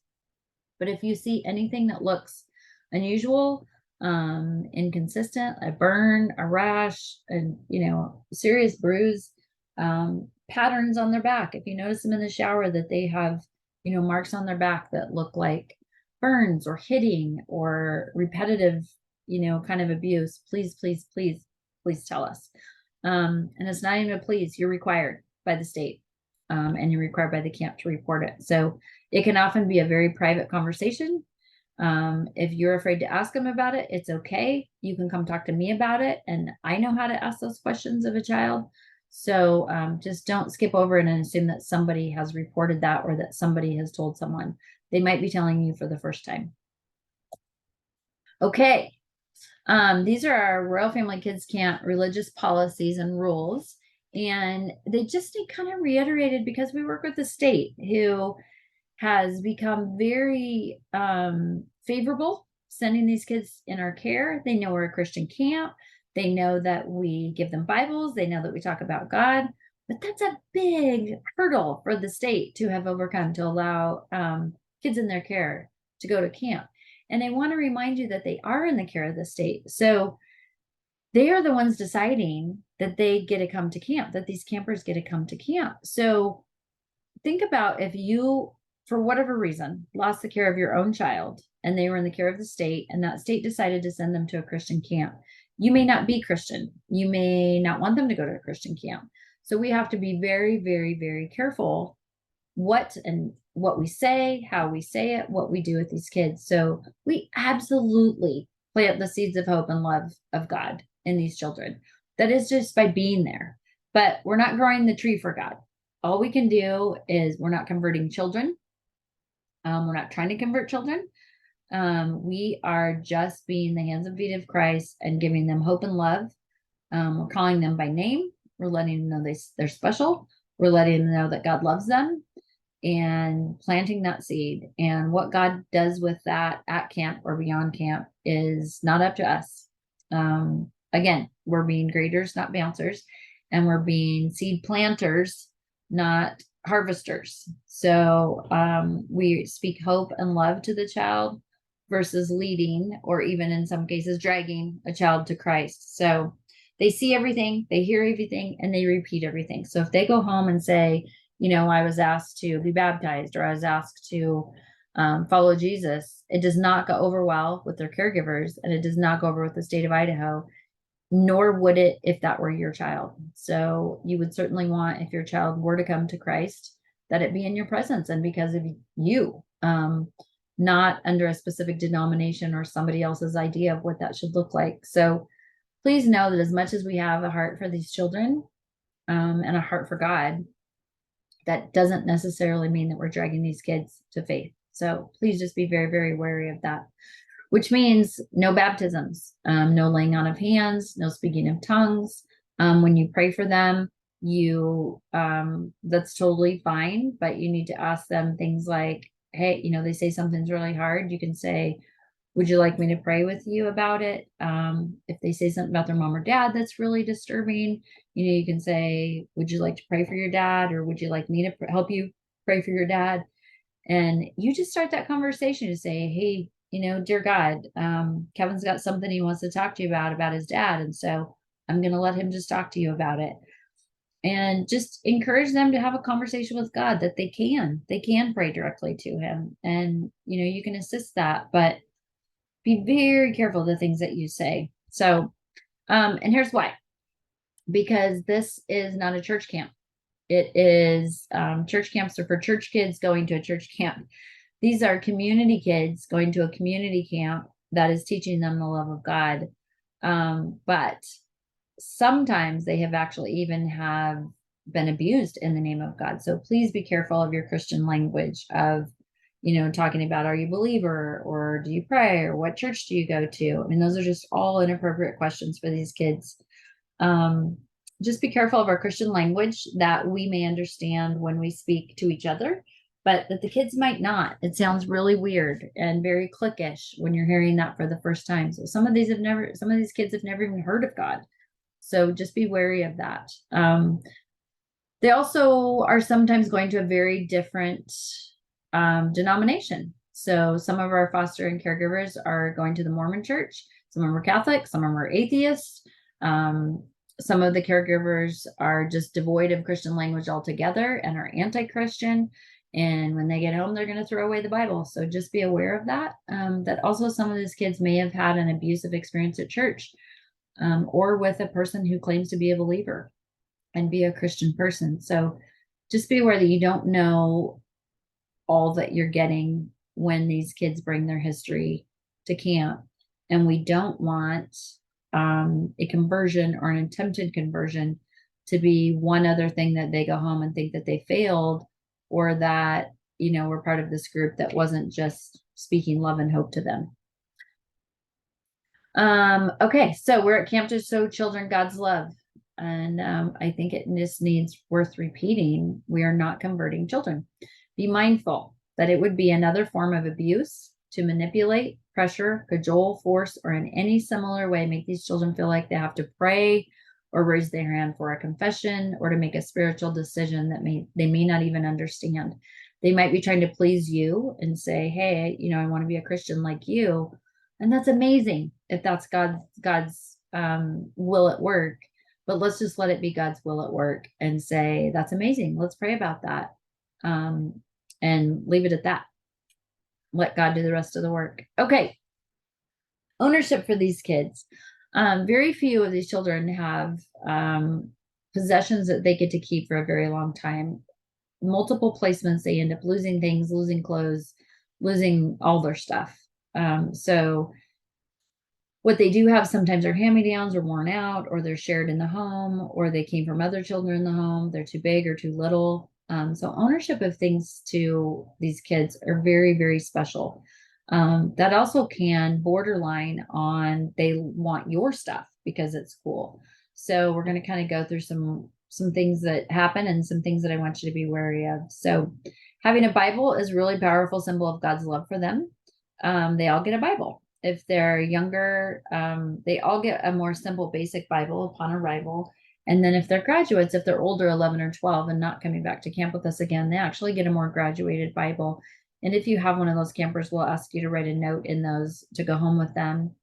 But if you see anything that looks unusual, inconsistent, a burn, a rash, and serious bruise, patterns on their back. If you notice them in the shower that they have, marks on their back that look like burns or hitting or repetitive, kind of abuse, please, please, please, please tell us. And it's not even a please, you're required by the state, and you're required by the camp to report it. So it can often be a very private conversation. If you're afraid to ask them about it, it's okay. You can come talk to me about it, and I know how to ask those questions of a child. So just don't skip over it and assume that somebody has reported that or that somebody has told someone. They might be telling you for the first time. Okay. These are our Royal Family Kids Camp religious policies and rules. And they just need kind of reiterated because we work with the state who has become very favorable sending these kids in our care. They know we're a Christian camp. They know that we give them Bibles. They know that we talk about God. But that's a big hurdle for the state to have overcome to allow kids in their care to go to camp. And I want to remind you that they are in the care of the state. So they are the ones deciding that they get to come to camp, that these campers get to come to camp. So think about if you, for whatever reason, lost the care of your own child and they were in the care of the state, and that state decided to send them to a Christian camp. You may not be Christian. You may not want them to go to a Christian camp. So we have to be very, very, very careful what we say, how we say it, what we do with these kids. So we absolutely plant the seeds of hope and love of God in these children. That is just by being there. But we're not growing the tree for God. All we can do is we're not converting children. We're not trying to convert children. We are just being the hands and feet of Christ and giving them hope and love. We're calling them by name. We're letting them know they're special. We're letting them know that God loves them and planting that seed. And what God does with that at camp or beyond camp is not up to us. Again, we're being graders, not bouncers, and we're being seed planters, not harvesters. So we speak hope and love to the child versus leading, or even in some cases dragging a child to Christ. So they see everything, they hear everything, and they repeat everything. So if they go home and say, I was asked to be baptized, or I was asked to follow Jesus, it does not go over well with their caregivers, and it does not go over with the state of Idaho, nor would it if that were your child. So you would certainly want, if your child were to come to Christ, that it be in your presence and because of you, not under a specific denomination or somebody else's idea of what that should look like. So please know that as much as we have a heart for these children and a heart for God, that doesn't necessarily mean that we're dragging these kids to faith. So please just be very, very wary of that, which means no baptisms, no laying on of hands, no speaking of tongues. When you pray for them, that's totally fine, but you need to ask them things like, hey, they say something's really hard. You can say, would you like me to pray with you about it? If they say something about their mom or dad that's really disturbing, you can say, would you like to pray for your dad? Or would you like me to help you pray for your dad? And you just start that conversation to say, hey, dear God, Kevin's got something he wants to talk to you about his dad. And so I'm going to let him just talk to you about it. And just encourage them to have a conversation with God, that they can pray directly to him. And, you can assist that, but be very careful of the things that you say. So, and here's why, because this is not a church camp. It is church camps are for church kids going to a church camp. These are community kids going to a community camp that is teaching them the love of God. But sometimes they have actually even have been abused in the name of God. So please be careful of your Christian language of, talking about, are you a believer, or do you pray, or what church do you go to? I mean, those are just all inappropriate questions for these kids. Just be careful of our Christian language that we may understand when we speak to each other, but that the kids might not. It sounds really weird and very cliquish when you're hearing that for the first time. So some of these kids have never even heard of God. So just be wary of that. They also are sometimes going to a very different denomination. So some of our foster and caregivers are going to the Mormon church. Some of them are Catholic, some of them are atheists. Some of the caregivers are just devoid of Christian language altogether and are anti-Christian. And when they get home, they're going to throw away the Bible. So just be aware of that. That also some of these kids may have had an abusive experience at church, or with a person who claims to be a believer and be a Christian person. So just be aware that you don't know all that you're getting when these kids bring their history to camp. And we don't want a conversion or an attempted conversion to be one other thing that they go home and think that they failed, or that, we're part of this group that wasn't just speaking love and hope to them. Okay, so we're at Camp to Show Children God's Love. And I think it just needs worth repeating. We are not converting children. Be mindful that it would be another form of abuse to manipulate, pressure, cajole, force, or in any similar way make these children feel like they have to pray or raise their hand for a confession or to make a spiritual decision that they may not even understand. They might be trying to please you and say, hey, I want to be a Christian like you. And that's amazing if that's God's will at work. But let's just let it be God's will at work and say, that's amazing. Let's pray about that. And leave it at that. Let God do the rest of the work. Okay. Ownership for these kids. Very few of these children have possessions that they get to keep for a very long time. Multiple placements, they end up losing things, losing clothes, losing all their stuff. So what they do have sometimes are hand-me-downs or worn out, or they're shared in the home, or they came from other children in the home. They're too big or too little. So ownership of things to these kids are very, very special. That also can borderline on they want your stuff because it's cool. So we're going to kind of go through some things that happen and some things that I want you to be wary of. So having a Bible is a really powerful symbol of God's love for them. They all get a Bible. If they're younger, they all get a more simple, basic Bible upon arrival. And then if they're graduates, if they're older, 11 or 12, and not coming back to camp with us again, they actually get a more graduated Bible. And if you have one of those campers, we'll ask you to write a note in those to go home with them.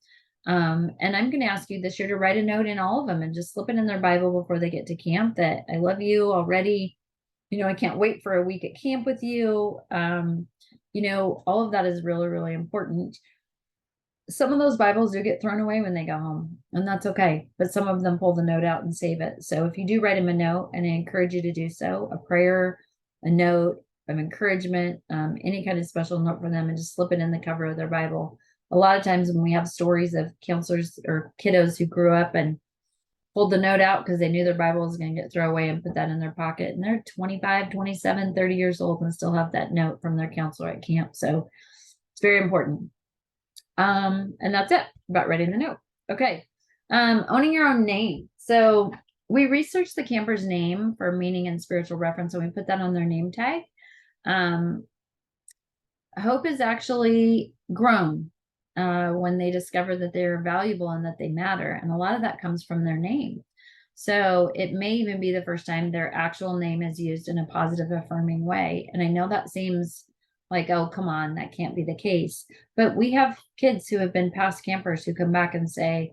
And I'm going to ask you this year to write a note in all of them and just slip it in their Bible before they get to camp that I love you already. I can't wait for a week at camp with you. All of that is really, really important. Some of those Bibles do get thrown away when they go home, and that's okay. But some of them pull the note out and save it. So if you do write them a note, and I encourage you to do so, a prayer, a note of encouragement, any kind of special note for them, and just slip it in the cover of their Bible. A lot of times when we have stories of counselors or kiddos who grew up and pulled the note out because they knew their Bible was going to get thrown away and put that in their pocket, and they're 25, 27, 30 years old and still have that note from their counselor at camp. So it's very important. And that's it about writing the note. Okay. Owning your own name. So we researched the camper's name for meaning and spiritual reference, and we put that on their name tag. Hope is actually grown when they discover that they're valuable and that they matter. And a lot of that comes from their name. So it may even be the first time their actual name is used in a positive, affirming way. And I know that seems like, oh, come on, that can't be the case. But we have kids who have been past campers who come back and say,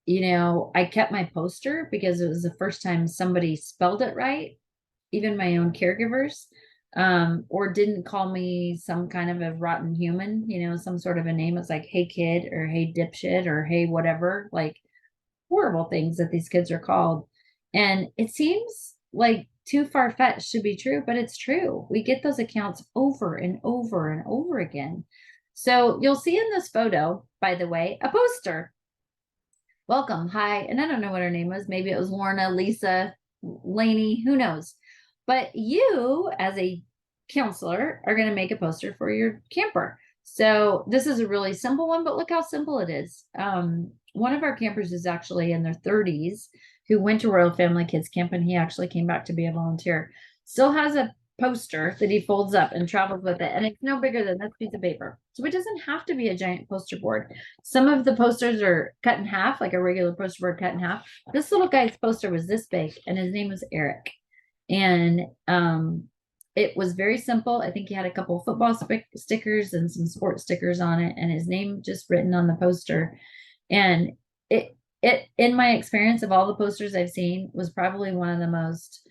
I kept my poster because it was the first time somebody spelled it right, even my own caregivers, or didn't call me some kind of a rotten human, some sort of a name. It's like, hey kid, or hey dipshit, or hey whatever, like horrible things that these kids are called. And it seems like too far-fetched to be true, but it's true. We get those accounts over and over and over again. So you'll see in this photo, by the way, a poster. Welcome, hi. And I don't know what her name was. Maybe it was Lorna, Lisa, Lainey, who knows? But you, as a counselor, are going to make a poster for your camper. So this is a really simple one, but look how simple it is. One of our campers is actually in their 30s who went to Royal Family Kids Camp, and he actually came back to be a volunteer. Still has a poster that he folds up and travels with it, and it's no bigger than this piece of paper. So it doesn't have to be a giant poster board. Some of the posters are cut in half, like a regular poster board cut in half. This little guy's poster was this big, and his name was Eric. And it was very simple. I think he had a couple of football stickers and some sports stickers on it, and his name just written on the poster. And it in my experience of all the posters I've seen was probably one of the most,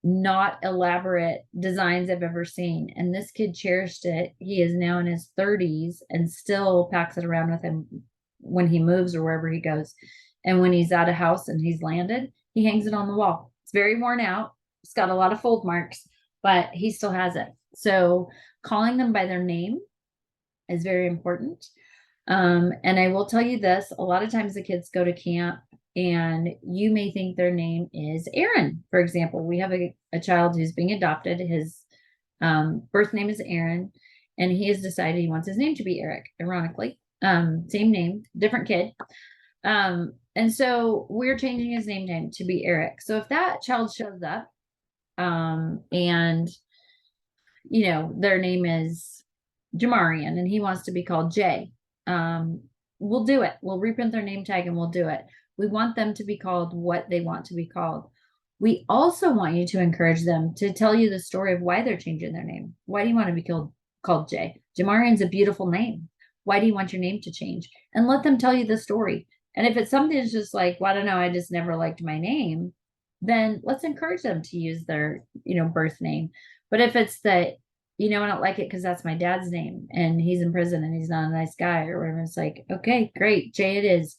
not elaborate designs I've ever seen. And this kid cherished it. He is now in his 30s and still packs it around with him when he moves or wherever he goes. And when he's at a house and he's landed, he hangs it on the wall. It's very worn out. It's got a lot of fold marks, but he still has it. So calling them by their name is very important. And I will tell you this, a lot of times the kids go to camp and you may think their name is Aaron. For example, we have a child who's being adopted. His birth name is Aaron, and he has decided he wants his name to be Eric, ironically. Same name, different kid. And so we're changing his name to be Eric. So if that child shows up, and their name is Jamarian and he wants to be called Jay, we'll do it. We'll reprint their name tag and we'll do it. We want them to be called what they want to be called. We also want you to encourage them to tell you the story of why they're changing their name. Why do you want to be called Jay? Jamarian's a beautiful name. Why do you want your name to change? And let them tell you the story. And if it's something that's just like, well, I don't know, I just never liked my name, then let's encourage them to use their, birth name. But if it's that, I don't like it because that's my dad's name and he's in prison and he's not a nice guy or whatever, it's like, okay, great, Jay it is.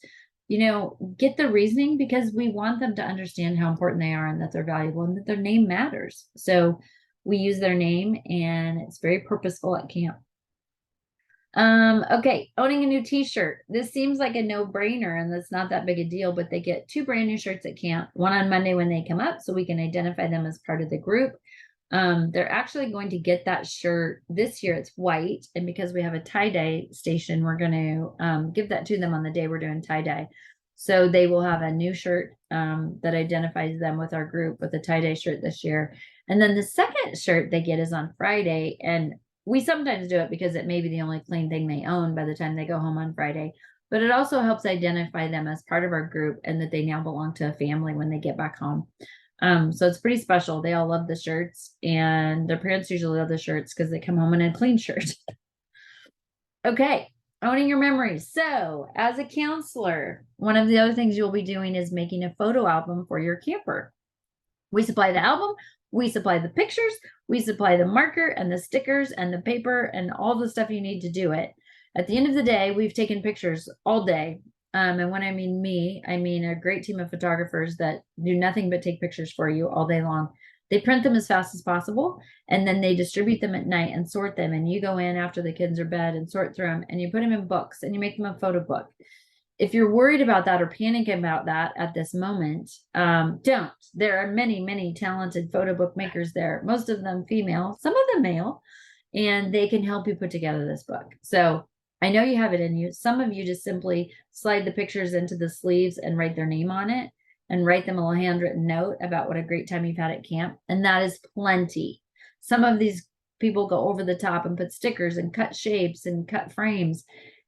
Get the reasoning, because we want them to understand how important they are and that they're valuable and that their name matters. So we use their name and it's very purposeful at camp. Okay, owning a new t-shirt. This seems like a no-brainer and that's not that big a deal, but they get 2 brand new shirts at camp, one on Monday when they come up so we can identify them as part of the group. They're actually going to get that shirt this year. It's white, and because we have a tie-dye station, we're going to give that to them on the day we're doing tie-dye. So they will have a new shirt that identifies them with our group with a tie-dye shirt this year. And then the second shirt they get is on Friday, and we sometimes do it because it may be the only clean thing they own by the time they go home on Friday. But it also helps identify them as part of our group and that they now belong to a family when they get back home. So it's pretty special. They all love the shirts, and their parents usually love the shirts because they come home in a clean shirt. Okay, owning your memories. So as a counselor, one of the other things you'll be doing is making a photo album for your camper. We supply the album, we supply the pictures, we supply the marker and the stickers and the paper and all the stuff you need to do it. At the end of the day, we've taken pictures all day. And when I mean me, I mean a great team of photographers that do nothing but take pictures for you all day long. They print them as fast as possible, and then they distribute them at night and sort them. And you go in after the kids are bed and sort through them, and you put them in books and you make them a photo book. If you're worried about that or panicking about that at this moment, don't. There are many, many talented photo book makers there, most of them female, some of them male, and they can help you put together this book. So I know you have it in you. Some of you just simply slide the pictures into the sleeves and write their name on it and write them a little handwritten note about what a great time you've had at camp. And that is plenty. Some of these people go over the top and put stickers and cut shapes and cut frames.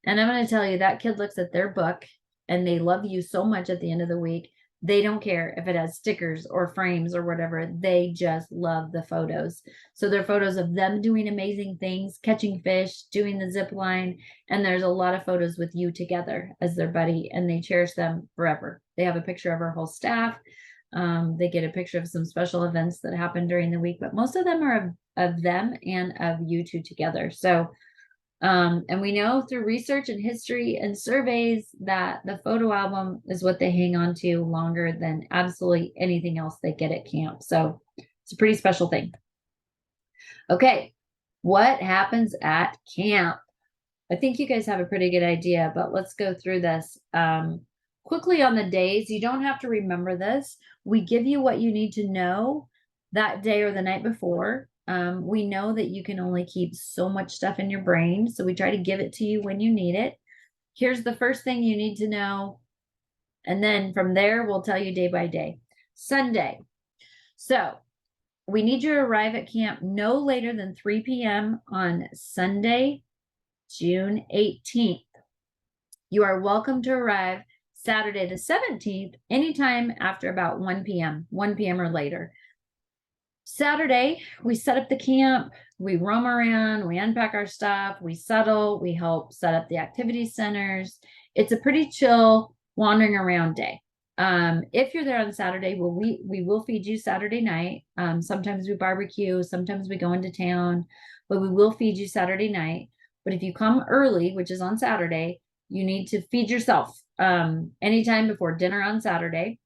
And I'm going to tell you, that kid looks at their book and they love you so much at the end of the week. They don't care if it has stickers or frames or whatever. They just love the photos. So they're photos of them doing amazing things, catching fish, doing the zip line. And there's a lot of photos with you together as their buddy, and they cherish them forever. They have a picture of our whole staff. They get a picture of some special events that happened during the week, but most of them are of them and of you two together. So And we know through research and history and surveys that the photo album is what they hang on to longer than absolutely anything else they get at camp. So it's a pretty special thing. Okay, what happens at camp? I think you guys have a pretty good idea, but let's go through this. Quickly on the days, you don't have to remember this. We give you what you need to know that day or the night before. We know that you can only keep so much stuff in your brain, so we try to give it to you when you need it. Here's the first thing you need to know, and then from there, we'll tell you day by day. Sunday. So we need you to arrive at camp no later than 3 p.m. on Sunday, June 18th. You are welcome to arrive Saturday the 17th, anytime after about 1 p.m., 1 p.m. or later. Saturday, we set up the camp, we roam around, we unpack our stuff, we settle, we help set up the activity centers. It's a pretty chill wandering around day. If you're there on Saturday, well, we will feed you Saturday night. Sometimes we barbecue, sometimes we go into town, but we will feed you Saturday night. But if you come early, which is on Saturday, you need to feed yourself anytime before dinner on Saturday.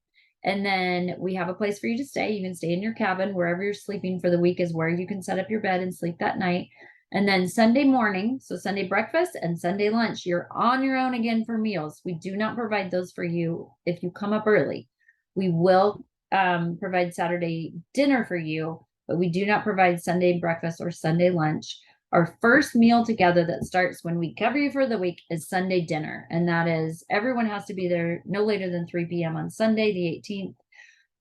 And then we have a place for you to stay. You can stay in your cabin. Wherever you're sleeping for the week is where you can set up your bed and sleep that night. And then Sunday morning, so Sunday breakfast and Sunday lunch, you're on your own again for meals. We do not provide those for you if you come up early. We will provide Saturday dinner for you, but we do not provide Sunday breakfast or Sunday lunch. Our first meal together that starts when we cover you for the week is Sunday dinner. And that is everyone has to be there no later than 3 p.m. on Sunday, the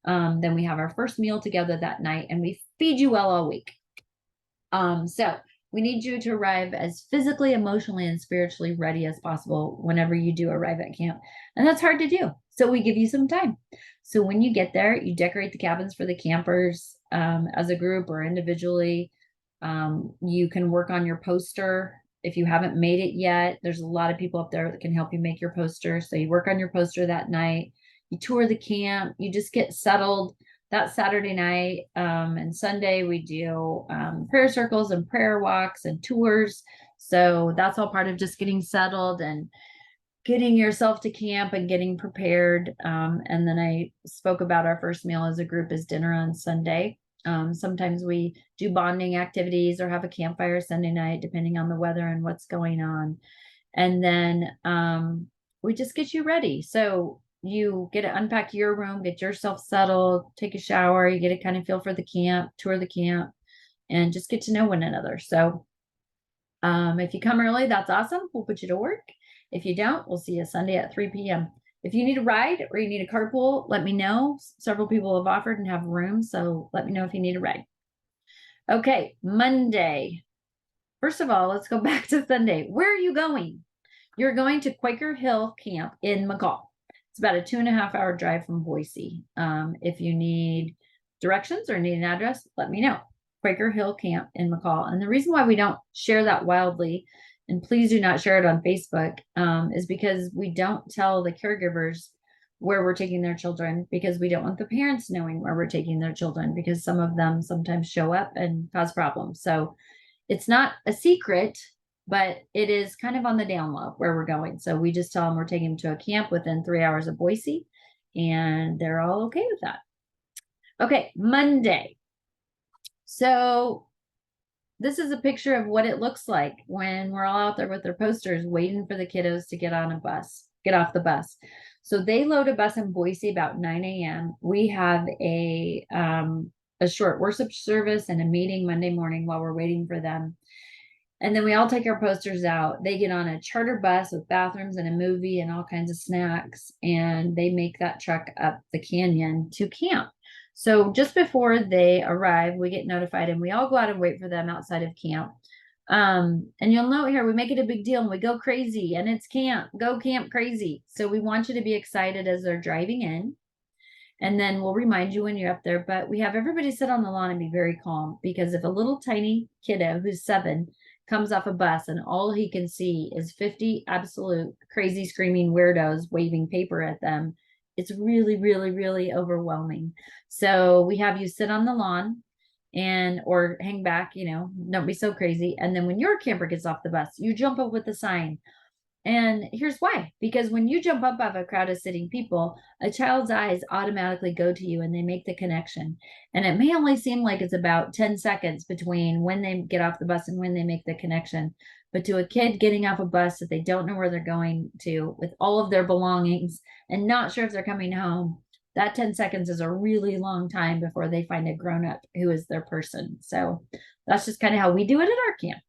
18th. Then we have our first meal together that night and we feed you well all week. So we need you to arrive as physically, emotionally, and spiritually ready as possible whenever you do arrive at camp. And that's hard to do. So we give you some time. So when you get there, you decorate the cabins for the campers as a group or individually. You can work on your poster if you haven't made it yet. There's a lot of people up there that can help you make your poster. So you work on your poster that night, you tour the camp, you just get settled that Saturday night. And Sunday we do prayer circles and prayer walks and tours. So that's all part of just getting settled and getting yourself to camp and getting prepared. And then I spoke about our first meal as a group is dinner on Sunday. Sometimes we do bonding activities or have a campfire Sunday night, depending on the weather and what's going on. And then we just get you ready. So you get to unpack your room, get yourself settled, take a shower, you get to kind of feel for the camp, tour the camp, and just get to know one another. So if you come early, that's awesome. We'll put you to work. If you don't, we'll see you Sunday at 3 p.m. If you need a ride or you need a carpool, let me know. Several people have offered and have room, so let me know if you need a ride. Okay, Monday. First of all, let's go back to Sunday. Where are you going? You're going to Quaker Hill Camp in McCall. It's about a 2.5-hour drive from Boise. If you need directions or need an address, let me know. Quaker Hill Camp in McCall. And the reason why we don't share that wildly, and please do not share it on Facebook, is because we don't tell the caregivers where we're taking their children, because we don't want the parents knowing where we're taking their children, because some of them sometimes show up and cause problems. So it's not a secret, but it is kind of on the down low where we're going. So we just tell them we're taking them to a camp within 3 hours of Boise, and they're all okay with that. Okay, Monday. So this is a picture of what it looks like when we're all out there with their posters waiting for the kiddos to get on a bus, get off the bus. So they load a bus in Boise about 9 a.m. We have a short worship service and a meeting Monday morning while we're waiting for them. And then we all take our posters out. They get on a charter bus with bathrooms and a movie and all kinds of snacks, and they make that trek up the canyon to camp. So just before they arrive, we get notified and we all go out and wait for them outside of camp. And you'll note here, we make it a big deal and we go crazy, and it's camp, go camp crazy. So we want you to be excited as they're driving in. And then we'll remind you when you're up there, but we have everybody sit on the lawn and be very calm, because if a little tiny kiddo who's 7 comes off a bus and all he can see is 50 absolute crazy screaming weirdos waving paper at them, it's really, really, really overwhelming. So we have you sit on the lawn or hang back, don't be so crazy. And then when your camper gets off the bus, you jump up with the sign. And here's why, because when you jump up of a crowd of sitting people, a child's eyes automatically go to you and they make the connection. And it may only seem like it's about 10 seconds between when they get off the bus and when they make the connection. But to a kid getting off a bus that they don't know where they're going to with all of their belongings and not sure if they're coming home, that 10 seconds is a really long time before they find a grown up who is their person. So that's just kind of how we do it at our camp.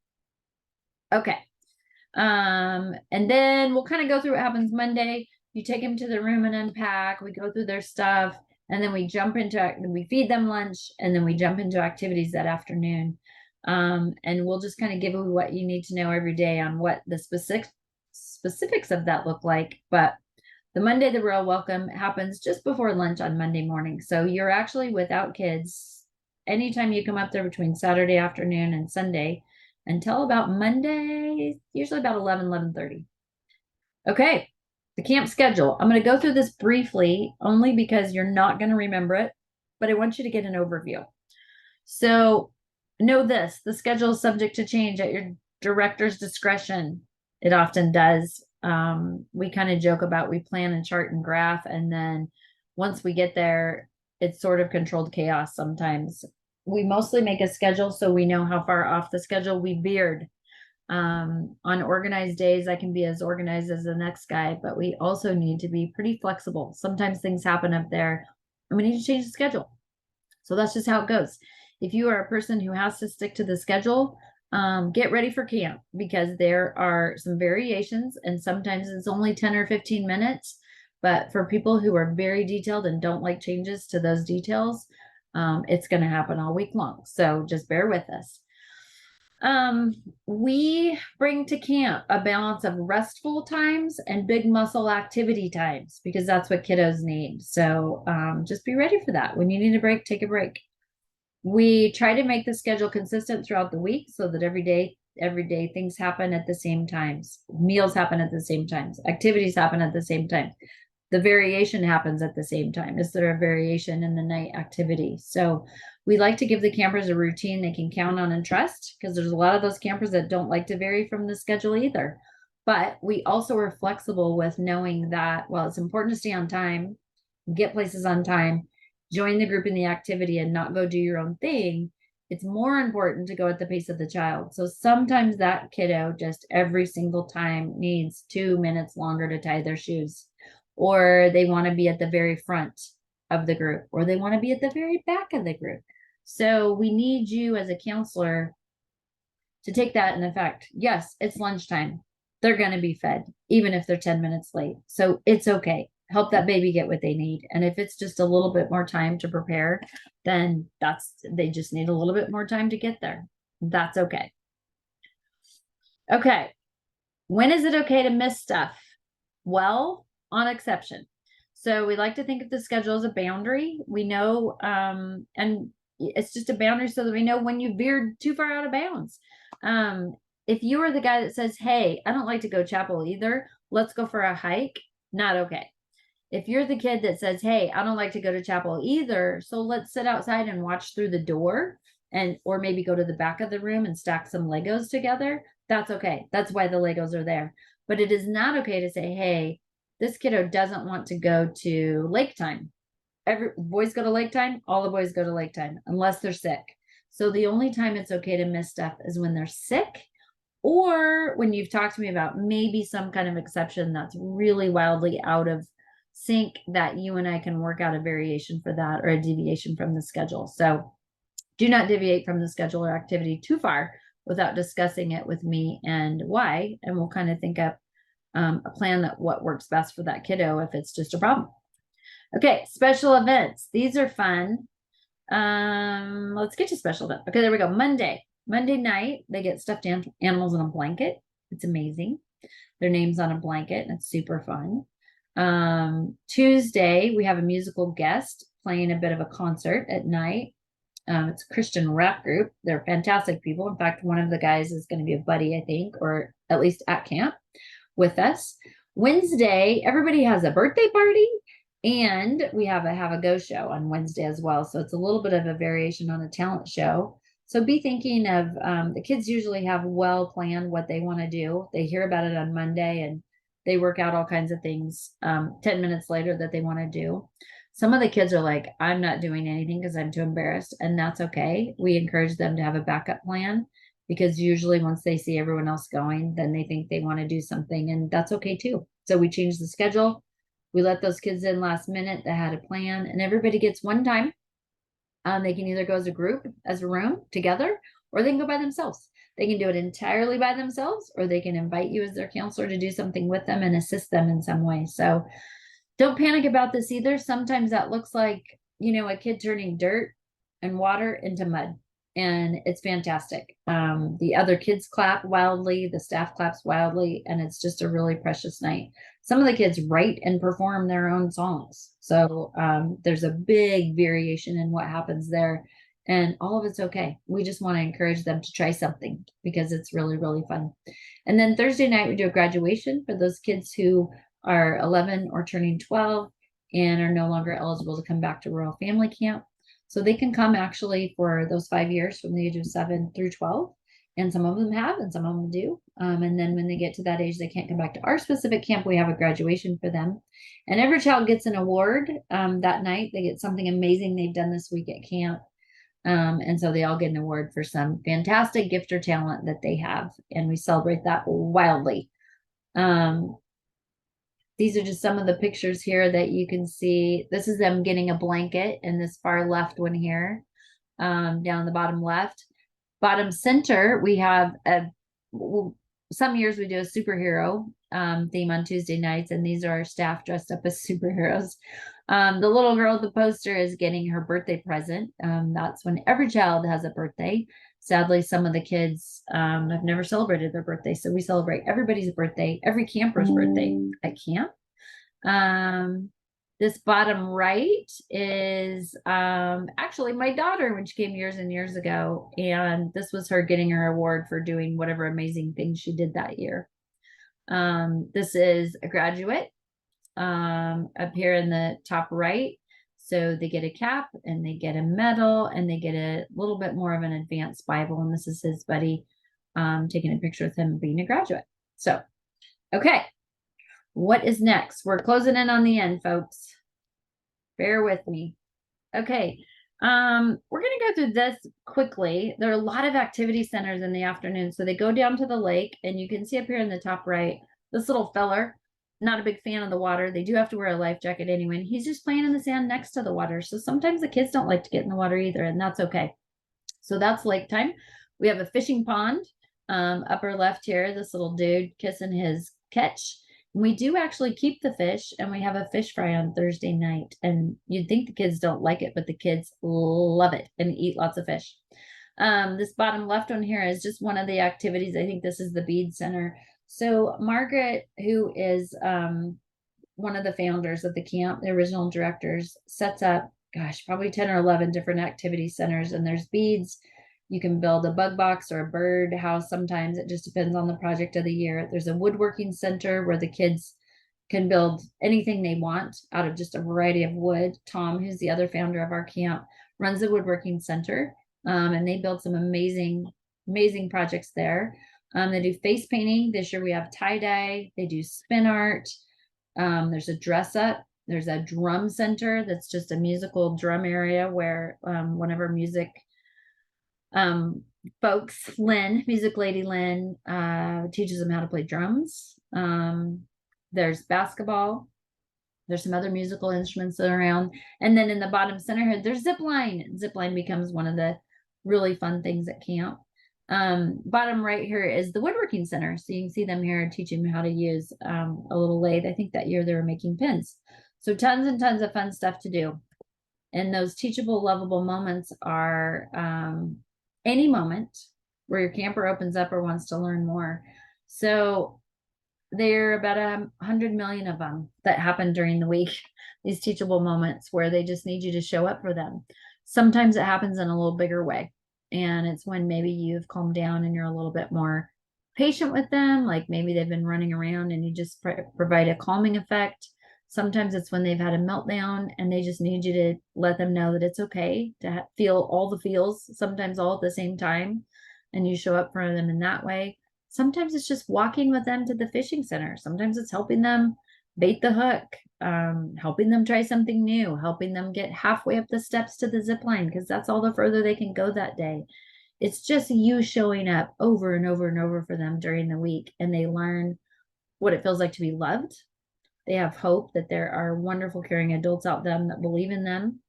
Okay. And then we'll kind of go through what happens Monday. You take them to the room and unpack. We go through their stuff, and then we feed them lunch, and then we jump into activities that afternoon. And we'll just kind of give you what you need to know every day on what the specifics of that look like. But the Monday, the real welcome happens just before lunch on Monday morning. So you're actually without kids anytime you come up there between Saturday afternoon and Sunday until about Monday, usually about 11:30. Okay, the camp schedule. I'm going to go through this briefly only because you're not going to remember it, but I want you to get an overview. So know this, the schedule is subject to change at your director's discretion. It often does. We kind of joke about we plan and chart and graph, and then once we get there, it's sort of controlled chaos sometimes. We mostly make a schedule so we know how far off the schedule we veered. On organized days, I can be as organized as the next guy, but we also need to be pretty flexible. Sometimes things happen up there and we need to change the schedule. So that's just how it goes. If you are a person who has to stick to the schedule, get ready for camp because there are some variations and sometimes it's only 10 or 15 minutes. But for people who are very detailed and don't like changes to those details, it's going to happen all week long. So just bear with us. We bring to camp a balance of restful times and big muscle activity times because that's what kiddos need. So just be ready for that. When you need a break, take a break. We try to make the schedule consistent throughout the week so that every day things happen at the same times. Meals happen at the same times. Activities happen at the same time. The variation happens at the same time. Is there a variation in the night activity? So we like to give the campers a routine they can count on and trust because there's a lot of those campers that don't like to vary from the schedule either. But we also are flexible with knowing that, well, it's important to stay on time, get places on time, join the group in the activity and not go do your own thing. It's more important to go at the pace of the child. So sometimes that kiddo just every single time needs 2 minutes longer to tie their shoes, or they want to be at the very front of the group, or they want to be at the very back of the group. So we need you as a counselor to take that in effect. Yes, it's lunchtime. They're going to be fed, even if they're 10 minutes late. So it's okay. Help that baby get what they need. And if it's just a little bit more time to prepare, then they just need a little bit more time to get there. That's okay. Okay. When is it okay to miss stuff? Well, on exception. So we like to think of the schedule as a boundary. We know, and it's just a boundary so that we know when you veered too far out of bounds. If you are the guy that says, hey, I don't like to go chapel either, let's go for a hike, not okay. If you're the kid that says, hey, I don't like to go to chapel either, so let's sit outside and watch through the door or maybe go to the back of the room and stack some Legos together, that's okay. That's why the Legos are there. But it is not okay to say, hey, this kiddo doesn't want to go to lake time. Boys go to lake time, all the boys go to lake time, unless they're sick. So the only time it's okay to miss stuff is when they're sick or when you've talked to me about maybe some kind of exception that's really wildly out of sync that you and I can work out a variation for that or a deviation from the schedule. So do not deviate from the schedule or activity too far without discussing it with me and why, and we'll kind of think up a plan that what works best for that kiddo if it's just a problem. Okay, special events. These are fun. Let's get to special event. Okay, there we go. Monday night, they get stuffed animals in a blanket. It's amazing. Their name's on a blanket, and it's super fun. Tuesday, we have a musical guest playing a bit of a concert at night. It's a Christian rap group. They're fantastic people. In fact, one of the guys is going to be a buddy, I think, or at least at camp with us. Wednesday, everybody has a birthday party. And we have a go show on Wednesday as well. So it's a little bit of a variation on a talent show. So be thinking of the kids usually have well planned what they want to do. They hear about it on Monday and they work out all kinds of things 10 minutes later that they want to do. Some of the kids are like, I'm not doing anything because I'm too embarrassed. And that's okay. We encourage them to have a backup plan because usually once they see everyone else going, then they think they want to do something. And that's okay too. So we change the schedule. We let those kids in last minute that had a plan, and everybody gets one time. They can either go as a group, as a room together, or they can go by themselves. They can do it entirely by themselves, or they can invite you as their counselor to do something with them and assist them in some way. So don't panic about this either. Sometimes that looks like, a kid turning dirt and water into mud. And it's fantastic. The other kids clap wildly, the staff claps wildly, and it's just a really precious night. Some of the kids write and perform their own songs. So there's a big variation in what happens there. And all of it's okay. We just want to encourage them to try something because it's really, really fun. And then Thursday night, we do a graduation for those kids who are 11 or turning 12 and are no longer eligible to come back to Royal Family Camp. So they can come actually for those 5 years from the age of 7 through 12. And some of them have, and some of them do. And then when they get to that age, they can't come back to our specific camp. We have a graduation for them. And every child gets an award that night. They get something amazing they've done this week at camp. And so they all get an award for some fantastic gift or talent that they have. And we celebrate that wildly. These are just some of the pictures here that you can see. This is them getting a blanket in this far left one here, down the bottom left. Bottom center, we have some years we do a superhero theme on Tuesday nights, and these are our staff dressed up as superheroes. The little girl at the poster is getting her birthday present. That's when every child has a birthday. Sadly, some of the kids have never celebrated their birthday, so we celebrate everybody's birthday, every camper's birthday at camp. This bottom right is actually my daughter when she came years and years ago, and this was her getting her award for doing whatever amazing things she did that year. This is a graduate up here in the top right. So they get a cap and they get a medal and they get a little bit more of an advanced Bible. And this is his buddy taking a picture with him being a graduate. So, okay. What is next? We're closing in on the end, folks. Bear with me. Okay. We're going to go through this quickly. There are a lot of activity centers in the afternoon. So they go down to the lake, and you can see up here in the top right, this little feller, not a big fan of the water. They do have to wear a life jacket anyway. And he's just playing in the sand next to the water. So sometimes the kids don't like to get in the water either, and that's okay. So that's lake time. We have a fishing pond, upper left here, this little dude kissing his catch. We do actually keep the fish, and we have a fish fry on Thursday night. And you'd think the kids don't like it, but the kids love it and eat lots of fish. This bottom left one here is just one of the activities. I think this is the bead center. So Margaret, who is one of the founders of the camp, the original directors, sets up, gosh, probably 10 or 11 different activity centers, and there's beads. You can build a bug box or a bird house. Sometimes it just depends on the project of the year. There's a woodworking center where the kids can build anything they want out of just a variety of wood. Tom, who's the other founder of our camp, runs the woodworking center, and they build some amazing, amazing projects there. They do face painting. This year we have tie-dye. They do spin art. There's a dress up. There's a drum center that's just a musical drum area where whenever music folks, Lynn, music lady Lynn, teaches them how to play drums. There's basketball. There's some other musical instruments around. And then in the bottom center here, there's zip line. Zip line becomes one of the really fun things at camp. Bottom right here is the woodworking center. So you can see them here teaching them how to use a little lathe. I think that year they were making pins. So tons and tons of fun stuff to do. And those teachable, lovable moments are any moment where your camper opens up or wants to learn more. So there are about 100 million of them that happen during the week, these teachable moments where they just need you to show up for them. Sometimes it happens in a little bigger way. And it's when maybe you've calmed down and you're a little bit more patient with them. Like maybe they've been running around and you just provide a calming effect. Sometimes it's when they've had a meltdown and they just need you to let them know that it's okay to feel all the feels, sometimes all at the same time, and you show up for them in that way. Sometimes it's just walking with them to the fishing center. Sometimes it's helping them bait the hook, helping them try something new, helping them get halfway up the steps to the zip line because that's all the further they can go that day. It's just you showing up over and over and over for them during the week, and they learn what it feels like to be loved. They have hope that there are wonderful, caring adults out there that believe in them.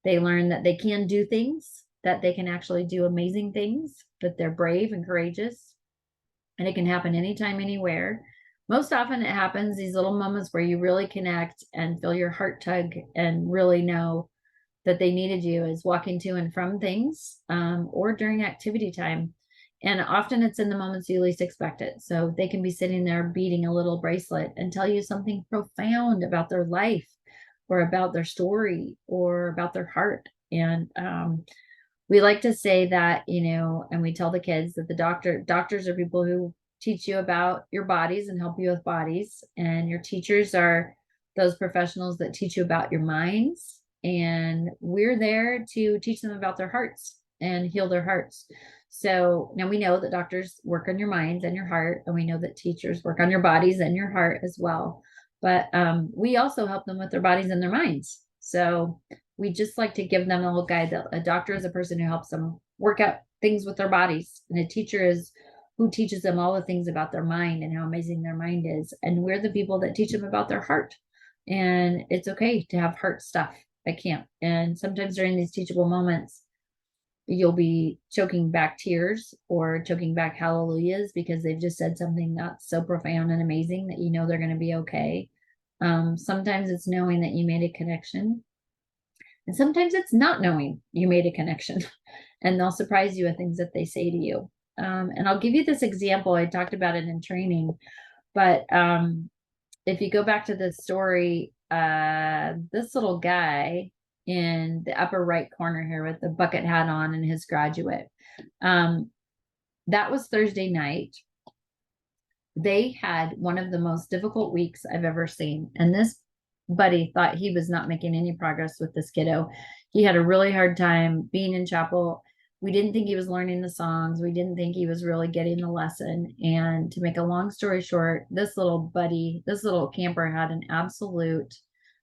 They learn that they can do things, that they can actually do amazing things, that they're brave and courageous, and it can happen anytime, anywhere. Most often it happens these little moments where you really connect and feel your heart tug and really know that they needed you is walking to and from things, or during activity time. And often it's in the moments you least expect it. So they can be sitting there beating a little bracelet and tell you something profound about their life or about their story or about their heart. And we like to say that, and we tell the kids that doctors are people who teach you about your bodies and help you with bodies. And your teachers are those professionals that teach you about your minds. And we're there to teach them about their hearts and heal their hearts. So now we know that doctors work on your minds and your heart, and we know that teachers work on your bodies and your heart as well. But we also help them with their bodies and their minds. So we just like to give them a little guide that a doctor is a person who helps them work out things with their bodies, and a teacher is who teaches them all the things about their mind and how amazing their mind is. And we're the people that teach them about their heart. And it's okay to have heart stuff at camp. And sometimes during these teachable moments, you'll be choking back tears or choking back hallelujahs because they've just said something that's so profound and amazing that they're going to be okay. Sometimes it's knowing that you made a connection, and sometimes it's not knowing you made a connection, and they'll surprise you with things that they say to you. And I'll give you this example. I talked about it in training, but if you go back to the story, this little guy in the upper right corner here with the bucket hat on and his graduate, that was Thursday night. They had one of the most difficult weeks I've ever seen. And this buddy thought he was not making any progress with this kiddo. He had a really hard time being in chapel. We didn't think he was learning the songs. We didn't think he was really getting the lesson. And to make a long story short, this little camper had an absolute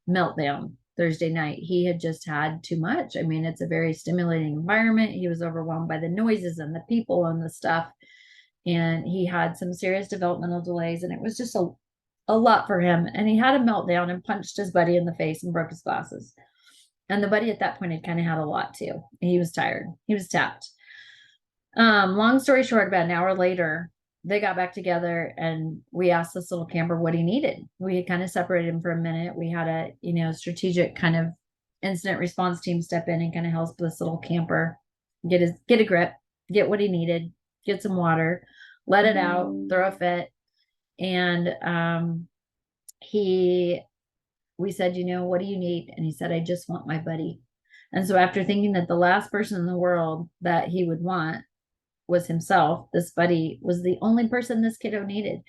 meltdown Thursday night. He had just had too much. I mean, it's a very stimulating environment. He was overwhelmed by the noises and the people and the stuff. And he had some serious developmental delays, and it was just a lot for him. And he had a meltdown and punched his buddy in the face and broke his glasses. And the buddy at that point had kind of had a lot too. He was tired. He was tapped. Long story short, about an hour later, they got back together and we asked this little camper what he needed. We had kind of separated him for a minute. We had a, strategic kind of incident response team step in and kind of help this little camper get a grip, get what he needed, get some water, let it out, throw a fit. And we said, what do you need? And he said, I just want my buddy. And so after thinking that the last person in the world that he would want was himself, this buddy was the only person this kiddo needed.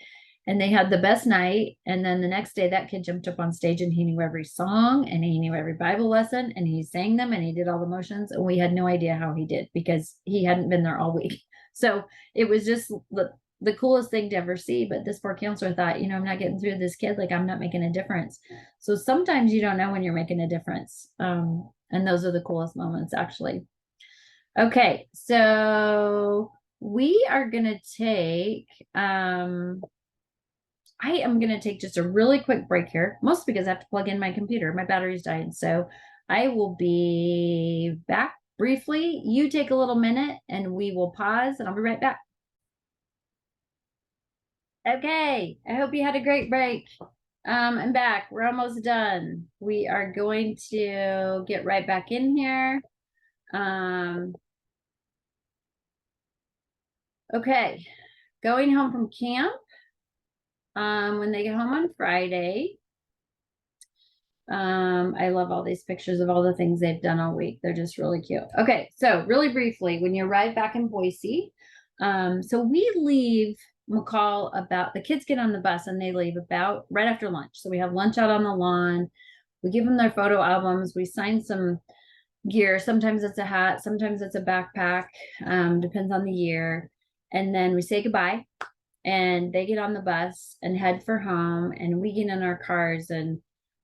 And they had the best night. And then the next day, that kid jumped up on stage and he knew every song and he knew every Bible lesson and he sang them and he did all the motions. And we had no idea how he did because he hadn't been there all week. So it was just the coolest thing to ever see. But this poor counselor thought, I'm not getting through this kid. Like, I'm not making a difference. So sometimes you don't know when you're making a difference. And those are the coolest moments, actually. Okay, so we are going to take, I am going to take just a really quick break here, mostly because I have to plug in my computer. My battery's dying. So I will be back briefly. You take a little minute and we will pause and I'll be right back. Okay, I hope you had a great break. I'm back. We're almost done. We are going to get right back in here. Okay, going home from camp. When they get home on Friday. I love all these pictures of all the things they've done all week. They're just really cute. Okay, so really briefly, when you arrive back in Boise, so we leave McCall about the kids get on the bus and they leave about right after lunch. So we have lunch out on the lawn. We give them their photo albums. We sign some gear. Sometimes it's a hat, sometimes it's a backpack, depends on the year. And then we say goodbye and they get on the bus and head for home. And we get in our cars and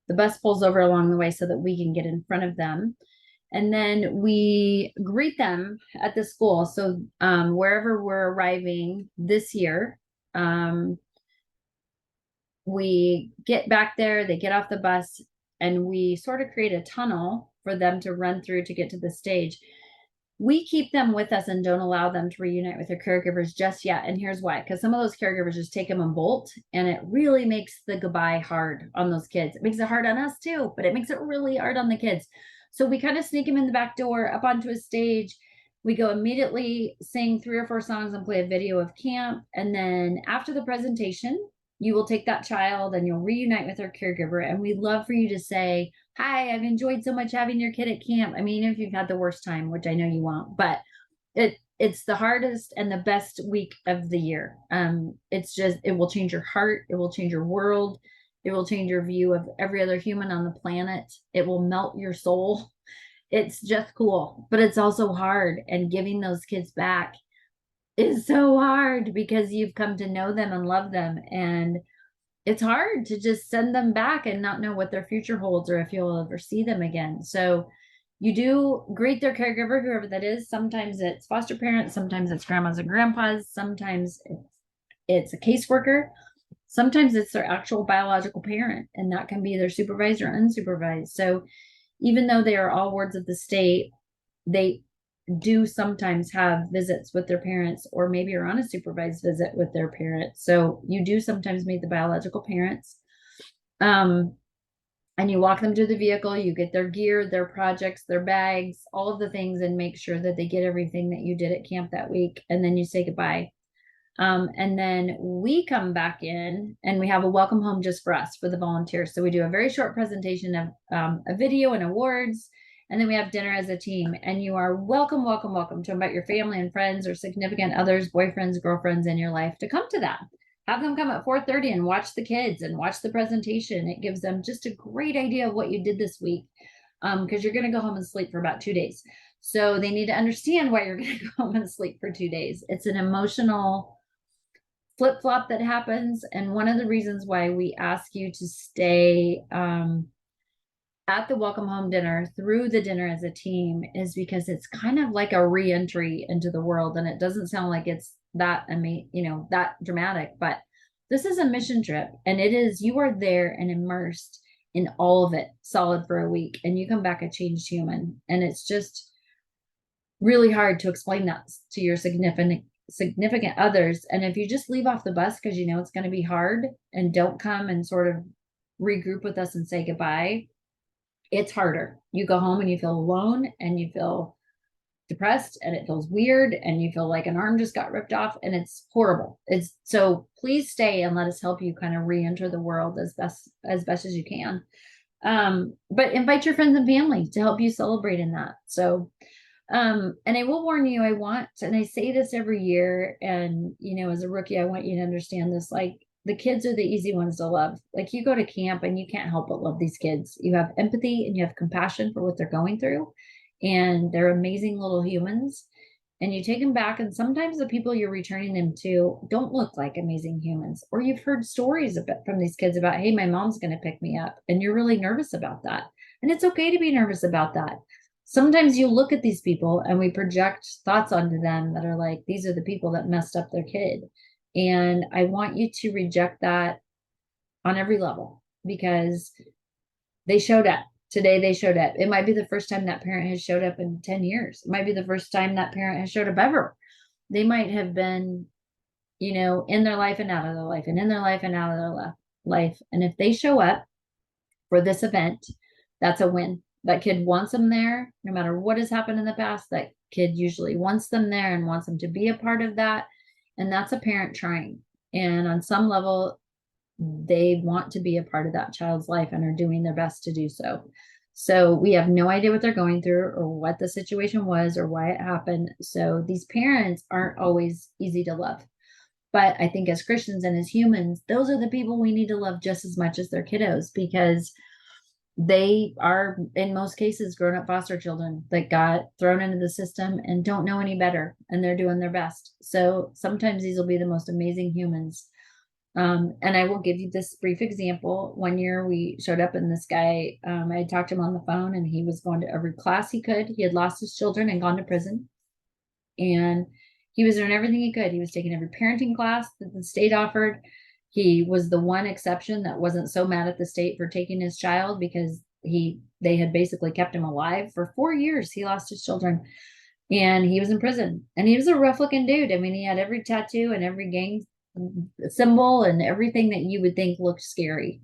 the bus pulls over along the way so that we can get in front of them. And then we greet them at the school. So wherever we're arriving this year, we get back there, they get off the bus, and we sort of create a tunnel for them to run through to get to the stage. We keep them with us and don't allow them to reunite with their caregivers just yet. And here's why, because some of those caregivers just take them and bolt, and it really makes the goodbye hard on those kids. It makes it hard on us too, but it makes it really hard on the kids. So we kind of sneak them in the back door up onto a stage. We go immediately sing 3 or 4 songs and play a video of camp. And then after the presentation, you will take that child and you'll reunite with their caregiver. And we'd love for you to say, hi, I've enjoyed so much having your kid at camp. I mean, if you've had the worst time, which I know you won't, but it's the hardest and the best week of the year. It's just, it will change your heart. It will change your world. It will change your view of every other human on the planet. It will melt your soul. It's just cool, but it's also hard. And giving those kids back is so hard because you've come to know them and love them. And it's hard to just send them back and not know what their future holds or if you'll ever see them again. So you do greet their caregiver, whoever that is. Sometimes it's foster parents, sometimes it's grandmas and grandpas, sometimes it's a caseworker, sometimes it's their actual biological parent, and that can be their supervised or unsupervised. So even though they are all wards of the state, they do sometimes have visits with their parents, or maybe are on a supervised visit with their parents. So you do sometimes meet the biological parents. And you walk them to the vehicle, you get their gear, their projects, their bags, all of the things, and make sure that they get everything that you did at camp that week. And then you say goodbye. And then we come back in and we have a welcome home just for us, for the volunteers. So we do a very short presentation of a video and awards. And then we have dinner as a team, and you are welcome, welcome, welcome to invite your family and friends or significant others, boyfriends, girlfriends in your life to come to that. Have them come at 4:30 and watch the kids and watch the presentation. It gives them just a great idea of what you did this week, because you're going to go home and sleep for about 2 days. So they need to understand why you're going to go home and sleep for 2 days. It's an emotional flip-flop that happens. And one of the reasons why we ask you to stay at the welcome home dinner through the dinner as a team is because it's kind of like a re-entry into the world. And it doesn't sound like it's that that dramatic, but this is a mission trip, and it is, you are there and immersed in all of it solid for a week, and you come back a changed human. And it's just really hard to explain that to your significant others. And if you just leave off the bus because you know it's going to be hard and don't come and sort of regroup with us and say goodbye, it's harder. You go home and you feel alone and you feel depressed and it feels weird and you feel like an arm just got ripped off, and it's horrible. It's so please stay and let us help you kind of re-enter the world as best as you can. But invite your friends and family to help you celebrate in that. So and I will warn you, and I say this every year, and as a rookie, I want you to understand this, like, the kids are the easy ones to love. Like, you go to camp and you can't help but love these kids. You have empathy and you have compassion for what they're going through, and they're amazing little humans. And you take them back, and sometimes the people you're returning them to don't look like amazing humans, or you've heard stories from these kids about, hey, my mom's going to pick me up, and you're really nervous about that. And it's okay to be nervous about that. Sometimes you look at these people and we project thoughts onto them that are like, these are the people that messed up their kid. And I want you to reject that on every level, because they showed up. Today they showed up. It might be the first time that parent has showed up in 10 years. It might be the first time that parent has showed up ever. They might have been, in their life and out of their life, and in their life and out of their life. And if they show up for this event, that's a win. That kid wants them there. No matter what has happened in the past, that kid usually wants them there and wants them to be a part of that. And that's a parent trying. And on some level, they want to be a part of that child's life and are doing their best to do so. So we have no idea what they're going through or what the situation was or why it happened. So these parents aren't always easy to love. But I think as Christians and as humans, those are the people we need to love just as much as their kiddos, because they are in most cases grown up foster children that got thrown into the system and don't know any better, and they're doing their best. So sometimes these will be the most amazing humans. And I will give you this brief example. One year we showed up, and this guy, I had talked to him on the phone, and he was going to every class he could. He had lost his children and gone to prison, and he was doing everything he could. He was taking every parenting class that the state offered. He was the one exception that wasn't so mad at the state for taking his child, because they had basically kept him alive for 4 years. He lost his children, and he was in prison, and he was a rough looking dude. I mean, he had every tattoo and every gang symbol and everything that you would think looked scary.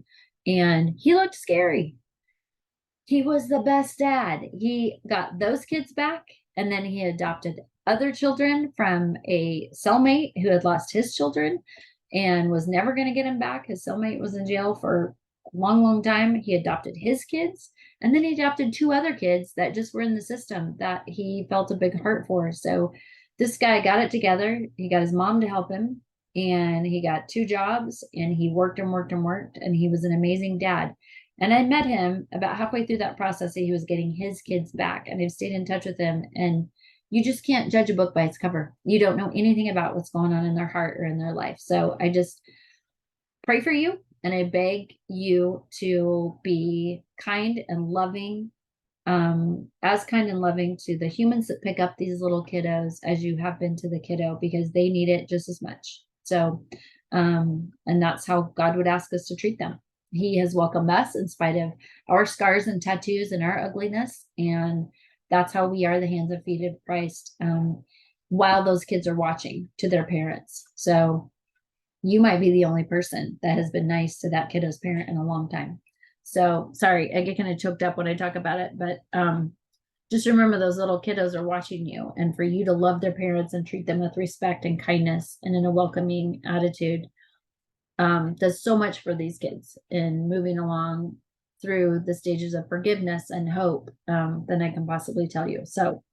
And he looked scary. He was the best dad. He got those kids back, and then he adopted other children from a cellmate who had lost his children and was never going to get him back. His cellmate was in jail for a long, long time. He adopted his kids, and then he adopted two other kids that just were in the system that he felt a big heart for. So this guy got it together. He got his mom to help him, and he got 2 jobs, and he worked and worked and worked, and he was an amazing dad. And I met him about halfway through that process. He was getting his kids back, and I've stayed in touch with him. And you just can't judge a book by its cover. You don't know anything about what's going on in their heart or in their life. So I just pray for you, and I beg you to be kind and loving, as kind and loving to the humans that pick up these little kiddos as you have been to the kiddo, because they need it just as much. So, and that's how God would ask us to treat them. He has welcomed us in spite of our scars and tattoos and our ugliness. And that's how we are the hands and feet of Christ, while those kids are watching to their parents. So you might be the only person that has been nice to that kiddo's parent in a long time. So sorry, I get kind of choked up when I talk about it, but just remember those little kiddos are watching you, and for you to love their parents and treat them with respect and kindness and in a welcoming attitude does so much for these kids in moving along through the stages of forgiveness and hope than I can possibly tell you. So,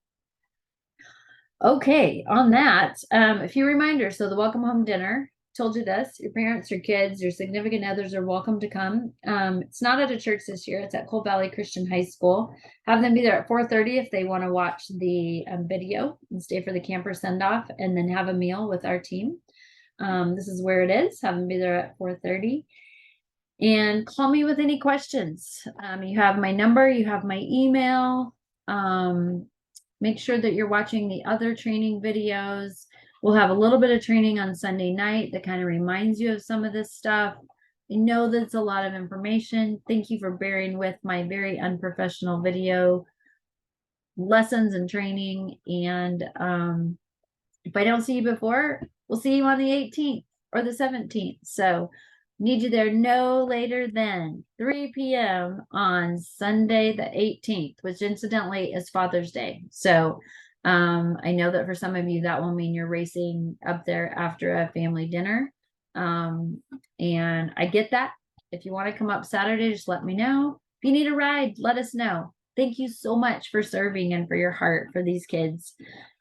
okay, on that, a few reminders. So the welcome home dinner, told you this, your parents, your kids, your significant others are welcome to come. It's not at a church this year. It's at Coal Valley Christian High School. Have them be there at 4:30 if they want to watch the video and stay for the camper send off, and then have a meal with our team. This is where it is. Have them be there at 4:30. And call me with any questions. You have my number, you have my email. Make sure that you're watching the other training videos. We'll have a little bit of training on Sunday night that kind of reminds you of some of this stuff. I know that's a lot of information. Thank you for bearing with my very unprofessional video lessons and training. And if I don't see you before, we'll see you on the 18th or the 17th. So need you there no later than 3 p.m. on Sunday the 18th, which incidentally is Father's Day. So I know that for some of you that will mean you're racing up there after a family dinner. And I get that. If you want to come up Saturday, just let me know. If you need a ride, let us know. Thank you so much for serving and for your heart for these kids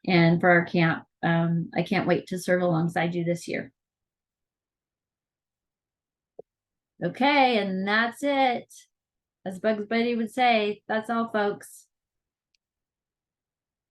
and for our camp. I can't wait to serve alongside you this year. Okay, and that's it. As Bugs Bunny would say, that's all, folks.